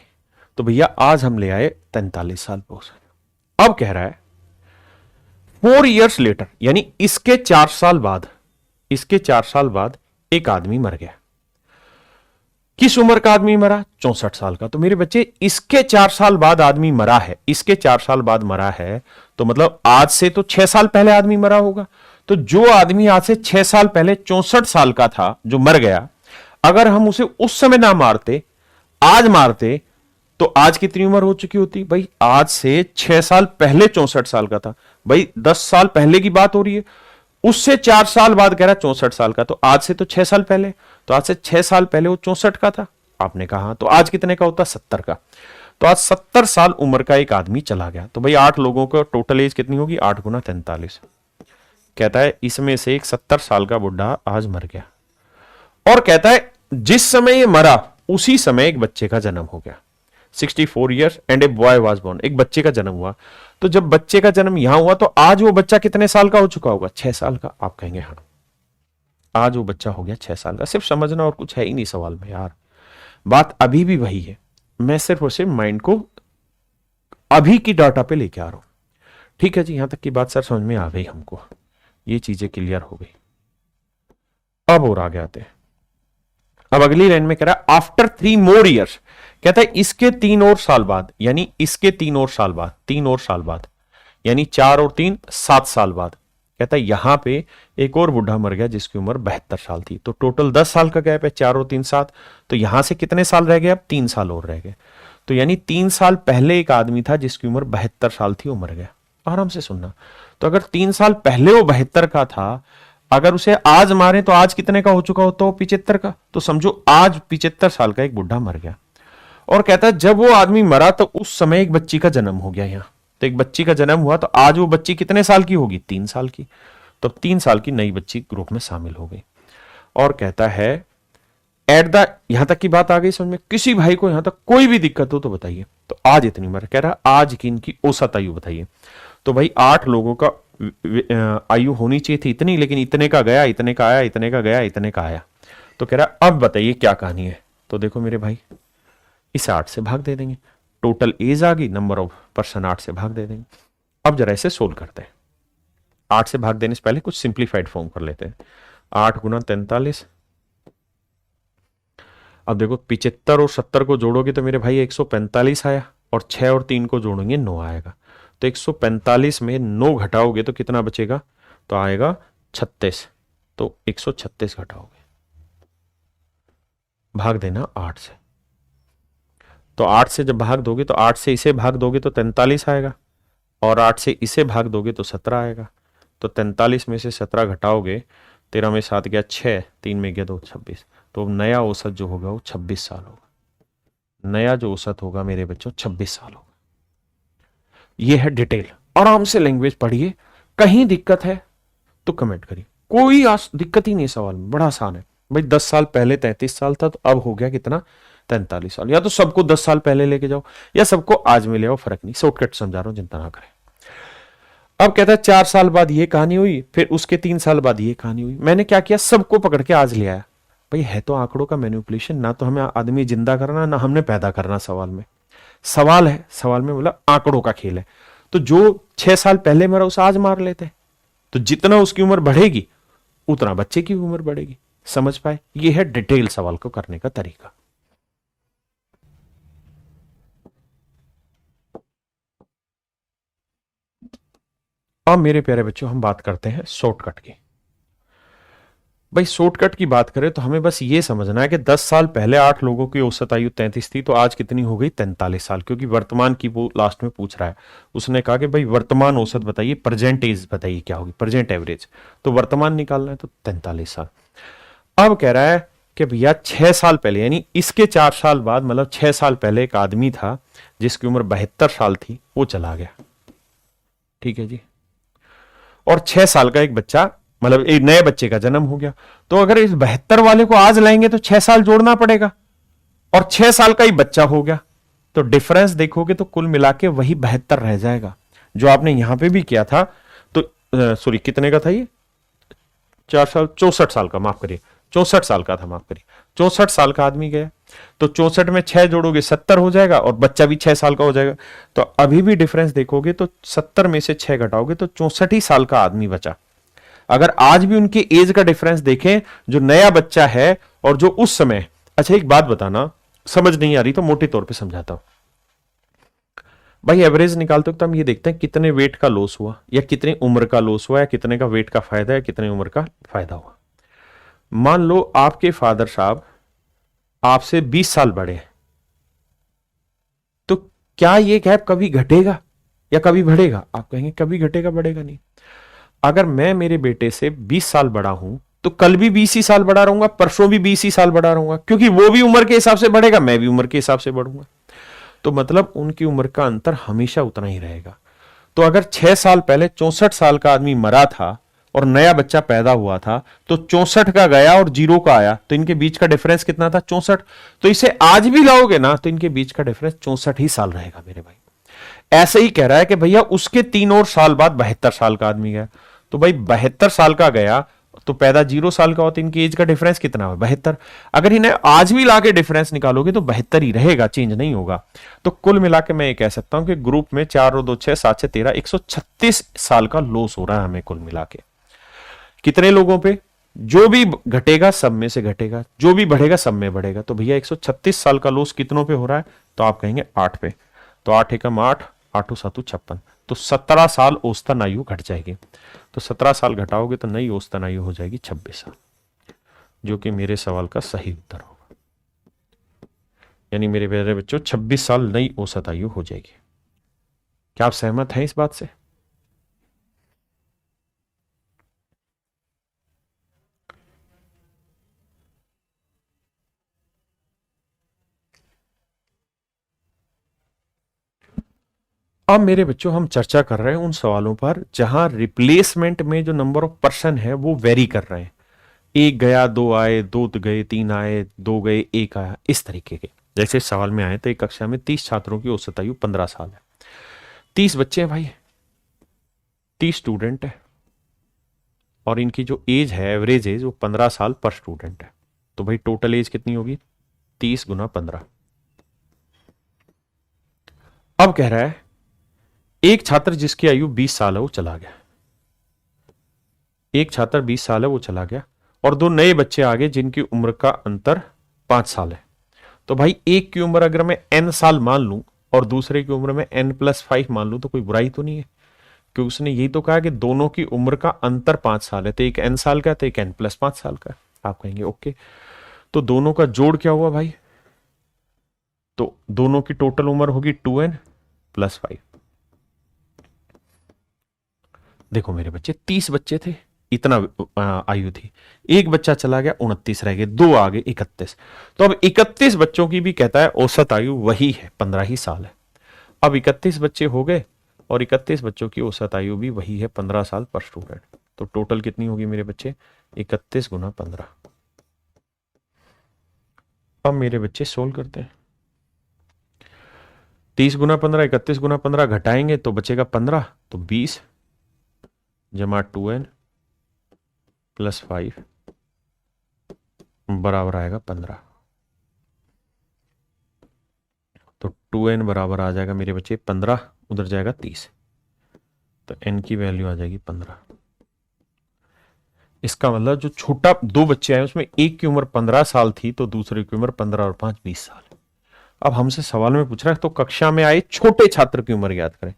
तो भैया आज हम ले आए 43 साल पर। अब कह रहा है 4 years later, यानी इसके 4 साल बाद, इसके 4 साल बाद एक आदमी मर गया। किस उम्र का आदमी मरा? 64 साल का। तो मेरे बच्चे, इसके 4 साल बाद आदमी मरा है, इसके 4 साल बाद मरा है, तो मतलब आज से तो 6 साल पहले आदमी मरा होगा। तो जो आदमी आज से 6 साल पहले 64 साल का था, जो मर गया, अगर हम उसे उस समय ना मारते, आज मारते, तो आज कितनी उम्र हो चुकी होती भाई? आज से 6 साल पहले 64 साल का था भाई, 10 साल पहले की बात हो रही है। उससे 4 साल बाद कह रहा 64 साल का, तो आज से तो 6 साल पहले, तो आज से 6 साल पहले वो 64 का था। आपने कहा तो आज कितने का होता? 70 का। तो आज 70 साल उम्र का एक आदमी चला गया। तो भाई 8 लोगों का टोटल एज कितनी होगी? 8 गुना 43। कहता है इसमें से एक 70 साल का बुढ़ा आज मर गया, और कहता है जिस समय ये मरा उसी समय एक बच्चे का जन्म हो गया। 64 years and a boy was born, एक बच्चे का जन्म हुआ। तो जब बच्चे का जन्म यहां हुआ, तो आज वो बच्चा कितने साल का हो चुका होगा? 6 साल का। आप कहेंगे हाँ, आज वो बच्चा हो गया 6 साल का। सिर्फ समझना, और कुछ है ही नहीं सवाल में यार, बात अभी भी वही है। मैं सिर्फ और सिर्फ माइंड को अभी की डाटा पे लेके आ रहा हूं। ठीक है जी, यहां तक की बात सर समझ में आ गई हमको, ये चीजें क्लियर हो गई। अब और आगे आते हैं। अब अगली लाइन में कह रहा है आफ्टर 3 मोर ईयर्स, कहता है इसके 3 और साल बाद, यानी इसके 3 और साल बाद, 3 और साल बाद यानी 4 और 3 7 साल बाद, कहता है यहां पे एक और बुढ़ा मर गया जिसकी उम्र 72 साल थी। तो टोटल 10 साल का गैप है, 4 और 3 7, तो यहां से कितने साल रह गए, अब 3 साल और रह गए। तो यानी 3 साल पहले एक आदमी था जिसकी उम्र 72 साल थी, वो मर गया। आराम से सुनना। तो अगर 3 साल पहले वो 72 का था, अगर उसे आज मारे तो आज कितने का हो चुका होता हो, 75 का। तो समझो आज 75 साल का एक बुढ़ा मर गया। और कहता है जब वो आदमी मरा तो उस समय एक बच्ची का जन्म हो गया। यहां तो एक बच्ची का जन्म हुआ, तो आज वो बच्ची कितने साल की होगी, 3 साल की। तो 3 साल की नई बच्ची ग्रुप में शामिल हो गई। और कहता है एट द, यहां तक की बात आ गई समझ में। किसी भाई को यहां तक कोई भी दिक्कत हो तो बताइए। तो आज इतनी उम्र, कह रहा आज की इनकी औसत आयु बताइए। तो भाई 8 लोगों का आयु होनी चाहिए थी इतनी, लेकिन इतने का गया, इतने का आया, इतने का गया, इतने का आया। तो कह रहा अब बताइए क्या कहानी है। तो देखो मेरे भाई, इसे 8 से भाग दे देंगे, टोटल एज आ गई, नंबर ऑफ पर्सन 8 से भाग दे देंगे। अब जरा इसे सोल्व करते हैं। 8 से भाग देने से पहले कुछ सिंप्लीफाइड फॉर्म कर लेते हैं। 8 गुना 43, अब देखो 75 और 70 को जोड़ोगे तो मेरे भाई 145 आया, और 6 और 3 को जोड़ेंगे 9 आएगा। तो 145 में 9 घटाओगे तो कितना बचेगा, तो आएगा 36। तो 136 घटाओगे, भाग देना 8 से। तो 8 से जब भाग दोगे तो 8 से इसे भाग दोगे तो 43 आएगा, और 8 से इसे भाग दोगे तो 17 आएगा। तो 43 में से 17 घटाओगे, 13 में 7 गया 6, 3 में गया 2, 26। तो नया औसत जो होगा वो 26 साल होगा। नया जो औसत होगा मेरे बच्चों 26 साल होगा। ये है डिटेल। आराम से लैंग्वेज पढ़िए, कहीं दिक्कत है तो कमेंट करिए। कोई दिक्कत ही नहीं सवाल में, बड़ा आसान है भाई। 10 साल पहले 33 साल था, तो अब हो गया कितना, 43 साल। या तो सबको 10 साल पहले लेके जाओ या सबको आज में ले आओ, फर्क नहीं, शॉर्टकट समझा रहा हूं, चिंता ना करें। अब कहता है 4 साल बाद ये कहानी हुई, फिर उसके 3 साल बाद ये कहानी हुई। मैंने क्या किया, सबको पकड़ के आज ले आया। भाई है तो आंकड़ों का मैनिपुलेशन, ना तो हमें आदमी जिंदा करना, ना हमने पैदा करना। सवाल में सवाल है, सवाल में बोला आंकड़ों का खेल है। तो जो 6 साल पहले मरा उसे आज मार लेते हैं, तो जितना उसकी उम्र बढ़ेगी उतना बच्चे की उम्र बढ़ेगी। समझ पाए, ये है डिटेल सवाल को करने का तरीका। अब मेरे प्यारे बच्चों हम बात करते हैं शॉर्टकट की। भाई शॉर्टकट की बात करें तो हमें बस ये समझना है कि 10 साल पहले 8 लोगों की औसत आयु 33 थी, तो आज कितनी हो गई, 43 साल। क्योंकि वर्तमान की वो लास्ट में पूछ रहा है, उसने कहा कि भाई वर्तमान औसत बताइए, प्रेजेंट एज बताइए क्या होगी, प्रेजेंट एवरेज। तो वर्तमान निकालना है तो 43 साल। अब कह रहा है कि भैया 6 साल पहले, यानी इसके 4 साल बाद, मतलब 6 साल पहले एक आदमी था जिसकी उम्र 72 साल थी, वो चला गया। ठीक है जी। और 6 साल का एक बच्चा, मतलब एक नए बच्चे का जन्म हो गया। तो अगर इस 72 वाले को आज लाएंगे तो 6 साल जोड़ना पड़ेगा, और 6 साल का ही बच्चा हो गया। तो डिफरेंस देखोगे तो कुल मिला के वही 72 रह जाएगा, जो आपने यहां पे भी किया था। तो सॉरी, कितने का था ये, 4 साल, 64 साल का, माफ करिए, 64 साल का था, माफ करिए, 64 साल का आदमी गया। तो 64 में 6 जोड़ोगे 70 हो जाएगा, और बच्चा भी 6 साल का हो जाएगा। तो अभी भी डिफरेंस देखोगे तो 70 में से 6 घटाओगे तो 64 ही साल का आदमी बचा। अगर आज भी उनके एज का डिफरेंस देखें, जो नया बच्चा है और जो उस समय, अच्छा एक बात बताना, समझ नहीं आ रही तो मोटे तौर पे समझाता हूं। भाई एवरेज निकालते वक्त हम ये देखते हैं कितने वेट का लॉस हुआ, या कितनी उम्र का लॉस हुआ, या कितने का वेट का फायदा, या कितने उम्र का फायदा हुआ। मान लो आपके फादर साहब आपसे 20 साल बड़े हैं, तो क्या ये गैप कभी घटेगा या कभी बढ़ेगा? आप कहेंगे कभी घटेगा, बढ़ेगा नहीं। अगर मैं मेरे बेटे से 20 साल बड़ा हूं तो कल भी 20 ही साल बड़ा रहूंगा, परसों भी 20 ही साल बड़ा रहूंगा, क्योंकि वो भी उम्र के हिसाब से बढ़ेगा, मैं भी उम्र के हिसाब से बढ़ूंगा। तो मतलब उनकी उम्र का अंतर हमेशा उतना ही रहेगा। तो अगर 6 साल पहले 64 साल का आदमी मरा था और नया बच्चा पैदा हुआ था, तो 64 का गया और 0 का आया, तो इनके बीच का डिफरेंस कितना था, 64। तो इसे आज भी लाओगे ना तो इनके बीच का डिफरेंस 64 ही साल रहेगा मेरे भाई। ऐसे ही कह रहा है कि भैया उसके 3 और साल बाद 72 साल का आदमी गया। तो भाई 72 साल का गया, तो पैदा 0 साल का हो तो इनकी एज का डिफरेंस कितना है? 72। अगर इन्हें आज भी लाके डिफरेंस निकालोगे तो 72 ही रहेगा, चेंज नहीं होगा। तो कुल मिला के मैं ये कह सकता हूं कि ग्रुप में 4 और 2 6 7 6 13 136 साल का लॉस हो रहा है हमें कुल मिला के। कितने लोगों पे? जो भी घटेगा सब में से घटेगा, जो भी बढ़ेगा सब में बढ़ेगा। तो भैया 136 साल का लॉस कितनों पे हो रहा है? तो आप कहेंगे 8 पे। तो 8 एकम 8, 8 7 56, तो 17 साल औसतन आयु घट जाएगी। तो 17 साल घटाओगे तो नई औसतन आयु हो जाएगी 26 साल, जो कि मेरे सवाल का सही उत्तर होगा। यानी मेरे प्यारे बच्चों 26 साल नई औसत आयु हो जाएगी। क्या आप सहमत हैं इस बात से? अब मेरे बच्चों हम चर्चा कर रहे हैं उन सवालों पर जहां रिप्लेसमेंट में जो नंबर ऑफ पर्सन है वो वेरी कर रहे हैं। एक गया, दो आए, दो गए, तीन आए, दो गए, एक आया, इस तरीके के। जैसे इस सवाल में आए तो एक कक्षा में 30 छात्रों की औसत आयु 15 साल है। 30 बच्चे हैं भाई, 30 स्टूडेंट है, और इनकी जो एज है, एवरेज एज, वो 15 साल पर स्टूडेंट है। तो भाई टोटल एज कितनी होगी? 30 गुना 15। अब कह रहा है एक छात्र जिसकी आयु 20 साल है वो चला गया। एक छात्र 20 साल है वो चला गया, और दो नए बच्चे आ गए जिनकी उम्र का अंतर 5 साल है। तो भाई एक की उम्र अगर मैं n साल मान लूं और दूसरे की उम्र में n+5 मान लूं तो कोई बुराई तो नहीं है, क्योंकि उसने यही तो कहा कि दोनों की उम्र का अंतर 5 साल है। तो एक n साल का है तो एक n+5 साल का है। आप कहेंगे ओके, तो दोनों का जोड़ क्या हुआ भाई? तो दोनों की टोटल उम्र होगी 2n+5। देखो मेरे बच्चे 30 बच्चे थे, इतना आयु थी, एक बच्चा चला गया, 29 रह गए, दो आ गए, 31। तो अब 31 बच्चों की भी कहता है औसत आयु वही है, 15 ही साल है। अब 31 बच्चे हो गए और 31 बच्चों की औसत आयु भी वही है, 15 साल पर स्टूडेंट। तो टोटल कितनी होगी मेरे बच्चे? 31 गुना 15। अब मेरे बच्चे सोल्व करते हैं। 30 गुना 15, 31 गुना 15 घटाएंगे तो बचेगा 15, तो 20 जमा 2n+5 बराबर आएगा 15। तो 2n बराबर आ जाएगा मेरे बच्चे 15, उधर जाएगा 30, तो n की वैल्यू आ जाएगी 15। इसका मतलब जो छोटा दो बच्चे आए उसमें एक की उम्र 15 साल थी तो दूसरे की उम्र 15 और 5 20 साल। अब हमसे सवाल में पूछ रहा है तो कक्षा में आए छोटे छात्र की उम्र याद करें।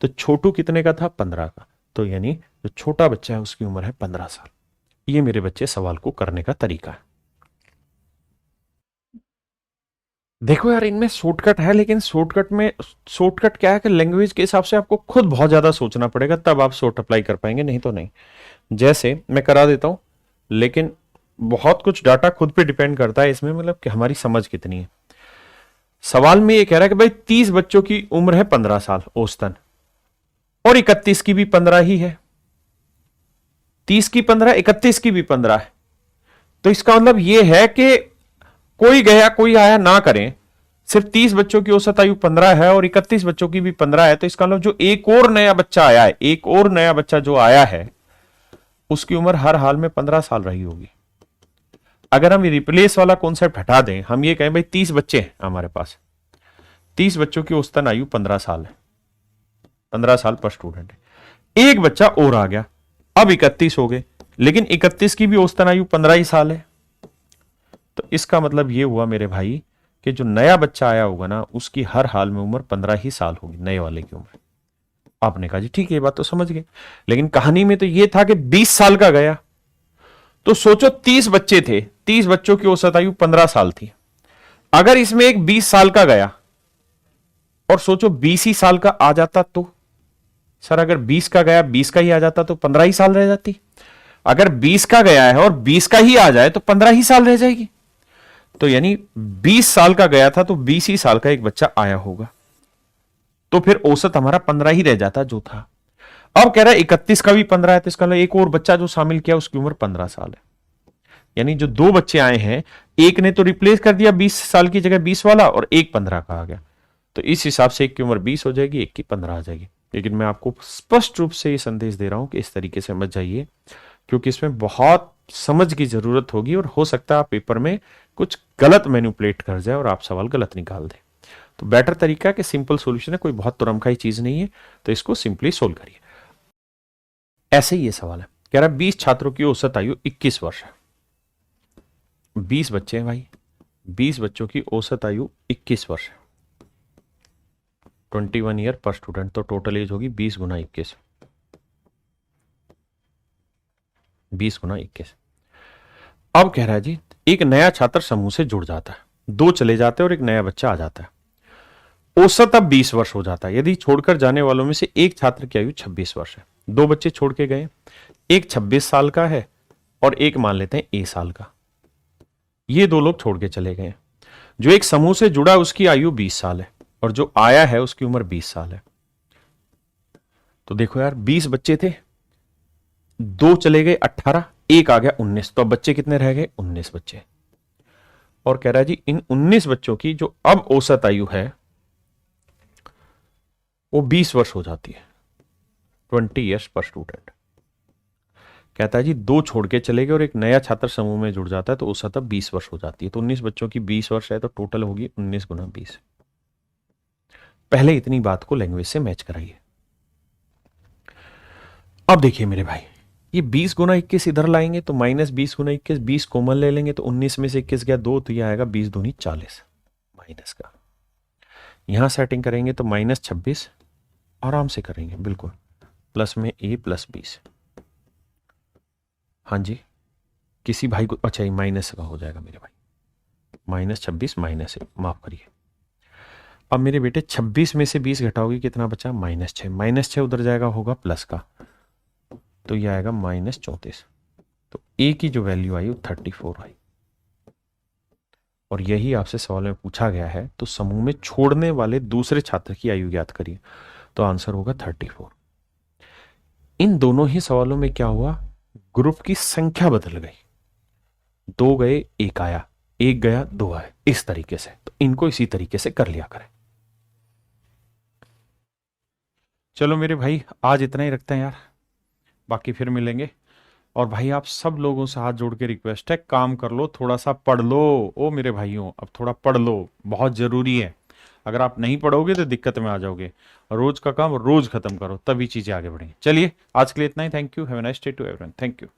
तो छोटू कितने का था? 15 का। तो यानी जो छोटा बच्चा है उसकी उम्र है 15 साल। ये मेरे बच्चे सवाल को करने का तरीका है। देखो यार, इनमें शॉर्टकट है, लेकिन शॉर्टकट क्या है कि लैंग्वेज के हिसाब से आपको खुद बहुत ज्यादा सोचना पड़ेगा, तब आप शॉर्ट अप्लाई कर पाएंगे, नहीं तो नहीं। जैसे मैं करा देता हूं, लेकिन बहुत कुछ डाटा खुद पे डिपेंड करता है इसमें, मतलब कि हमारी समझ कितनी है। सवाल में ये कह रहा है कि भाई 30 बच्चों की उम्र है 15 साल औसतन, और 31 की भी 15 ही है। 30 की 15, 31 की भी 15 है। तो इसका मतलब यह है कि कोई गया कोई आया ना करें, सिर्फ 30 बच्चों की औसत आयु 15 है और 31 बच्चों की भी 15 है। तो इसका मतलब जो एक और नया बच्चा आया है, एक और नया बच्चा जो आया है, उसकी उम्र हर हाल में 15 साल रही होगी। अगर हम रिप्लेस वाला कॉन्सेप्ट हटा दें, हम ये कहें भाई 30 बच्चे हैं हमारे पास, 30 बच्चों की औसतन आयु 15 साल है, 15 साल पर स्टूडेंट है। एक बच्चा और आ गया, अब 31 हो गए, लेकिन 31 की भी औसतन आयु 15 ही साल है। तो इसका मतलब ये हुआ मेरे भाई कि जो नया बच्चा आया होगा ना, उसकी हर हाल में उम्र 15 ही साल होगी, नए वाले की उम्र। आपने कहा जी ठीक है, ये बात तो समझ गए, लेकिन कहानी में तो ये था कि 20 साल का गया। तो सोचो 30 बच्चे थे, 30 बच्चों की औसत आयु 15 साल थी। अगर इसमें एक 20 साल का गया और सोचो 20 ही साल का आ जाता, तो सर अगर 20 का गया 20 का ही आ जाता तो 15 ही साल रह जाती। अगर 20 का गया है और 20 का ही आ जाए तो 15 ही साल रह जाएगी। तो यानी 20 साल का गया था तो 20 ही साल का एक बच्चा आया होगा, तो फिर औसत हमारा 15 ही रह जाता जो था। अब कह रहा है 31 का भी 15 है, तो इसका मतलब एक और बच्चा जो शामिल किया उसकी उम्र 15 साल है। यानी जो दो बच्चे आए हैं, एक ने तो रिप्लेस कर दिया 20 साल की जगह 20 वाला, और एक 15 का आ गया। तो इस हिसाब से एक की उम्र 20 हो जाएगी, एक की 15 आ जाएगी। लेकिन मैं आपको स्पष्ट रूप से ये संदेश दे रहा हूं कि इस तरीके से मत जाइए क्योंकि इसमें बहुत समझ की जरूरत होगी और हो सकता है आप पेपर में कुछ गलत मैनिपुलेट कर जाए और आप सवाल गलत निकाल दें। तो बेटर तरीका है कि सिंपल सॉल्यूशन है, कोई बहुत तुरमखाई चीज नहीं है, तो इसको सिंपली सोल्व करिए। ऐसे ही ये सवाल है, कह रहा है 20 छात्रों की औसत आयु 21 वर्ष है। 20 बच्चे हैं भाई, 20 बच्चों की औसत आयु 21 वर्ष है, 21 ईयर पर स्टूडेंट, तो टोटल एज होगी 20 गुना 21, 20 गुना 21। अब कह रहा है जी एक नया छात्र समूह से जुड़ जाता है, 2 चले जाते हैं और एक नया बच्चा आ जाता है। औसत अब 20 वर्ष हो जाता है। यदि छोड़कर जाने वालों में से एक छात्र की आयु 26 वर्ष है, 2 बच्चे छोड़ के गए, एक 26 साल का है और एक मान लेते हैं ए साल का, ये 2 लोग छोड़ के चले गए। जो एक समूह से जुड़ा उसकी आयु 20 साल है और जो आया है उसकी उम्र 20 साल है। तो देखो यार 20 बच्चे थे, 2 चले गए 18, एक आ गया 19, तो अब बच्चे कितने रह गए? 19 बच्चे। और कह रहा है जी इन 19 बच्चों की जो अब औसत आयु है वो 20 वर्ष हो जाती है, 20 ईयर्स पर स्टूडेंट। कहता है जी 2 छोड़ के चले गए और एक नया छात्र समूह में जुड़ जाता है, तो औसत अब 20 वर्ष हो जाती है। तो 19 बच्चों की 20 वर्ष है, तो टोटल होगी 19 गुना 20। पहले इतनी बात को लैंग्वेज से मैच कराइए। अब देखिए मेरे भाई, ये 20 गुना 21 इधर लाएंगे तो माइनस 20 गुना 21, 20 कॉमन ले लेंगे तो 19 में से 21 गया 2, तो ये आएगा 20 दूनी 40 माइनस का। यहां सेटिंग करेंगे तो माइनस 26, आराम से करेंगे बिल्कुल, प्लस में ए प्लस 20। हाँ जी, किसी भाई को अच्छा ये माइनस का हो जाएगा मेरे भाई, माइनस 26 माइनस ए, माफ करिए। अब मेरे बेटे 26 में से 20 घटाओगे कितना बचा? माइनस 6, माइनस 6 उधर जाएगा होगा प्लस का, तो ये आएगा माइनस 34। तो ए की जो वैल्यू आई वो 34 आई। और यही आपसे सवाल में पूछा गया है, तो समूह में छोड़ने वाले दूसरे छात्र की आयु ज्ञात करिए, तो आंसर होगा 34। इन दोनों ही सवालों में क्या हुआ? ग्रुप की संख्या बदल गई, 2 गए 1 आया, 1 गया 2 आए, इस तरीके से। तो इनको इसी तरीके से कर लिया करें। चलो मेरे भाई आज इतना ही रखते हैं यार, बाकी फिर मिलेंगे। और भाई आप सब लोगों से हाथ जोड़ के रिक्वेस्ट है, काम कर लो, थोड़ा सा पढ़ लो। ओ मेरे भाइयों अब थोड़ा पढ़ लो, बहुत जरूरी है। अगर आप नहीं पढ़ोगे तो दिक्कत में आ जाओगे। रोज का काम रोज खत्म करो, तभी चीजें आगे बढ़ेंगी। चलिए आज के लिए इतना ही। Thank you, have a nice day to everyone. Thank you.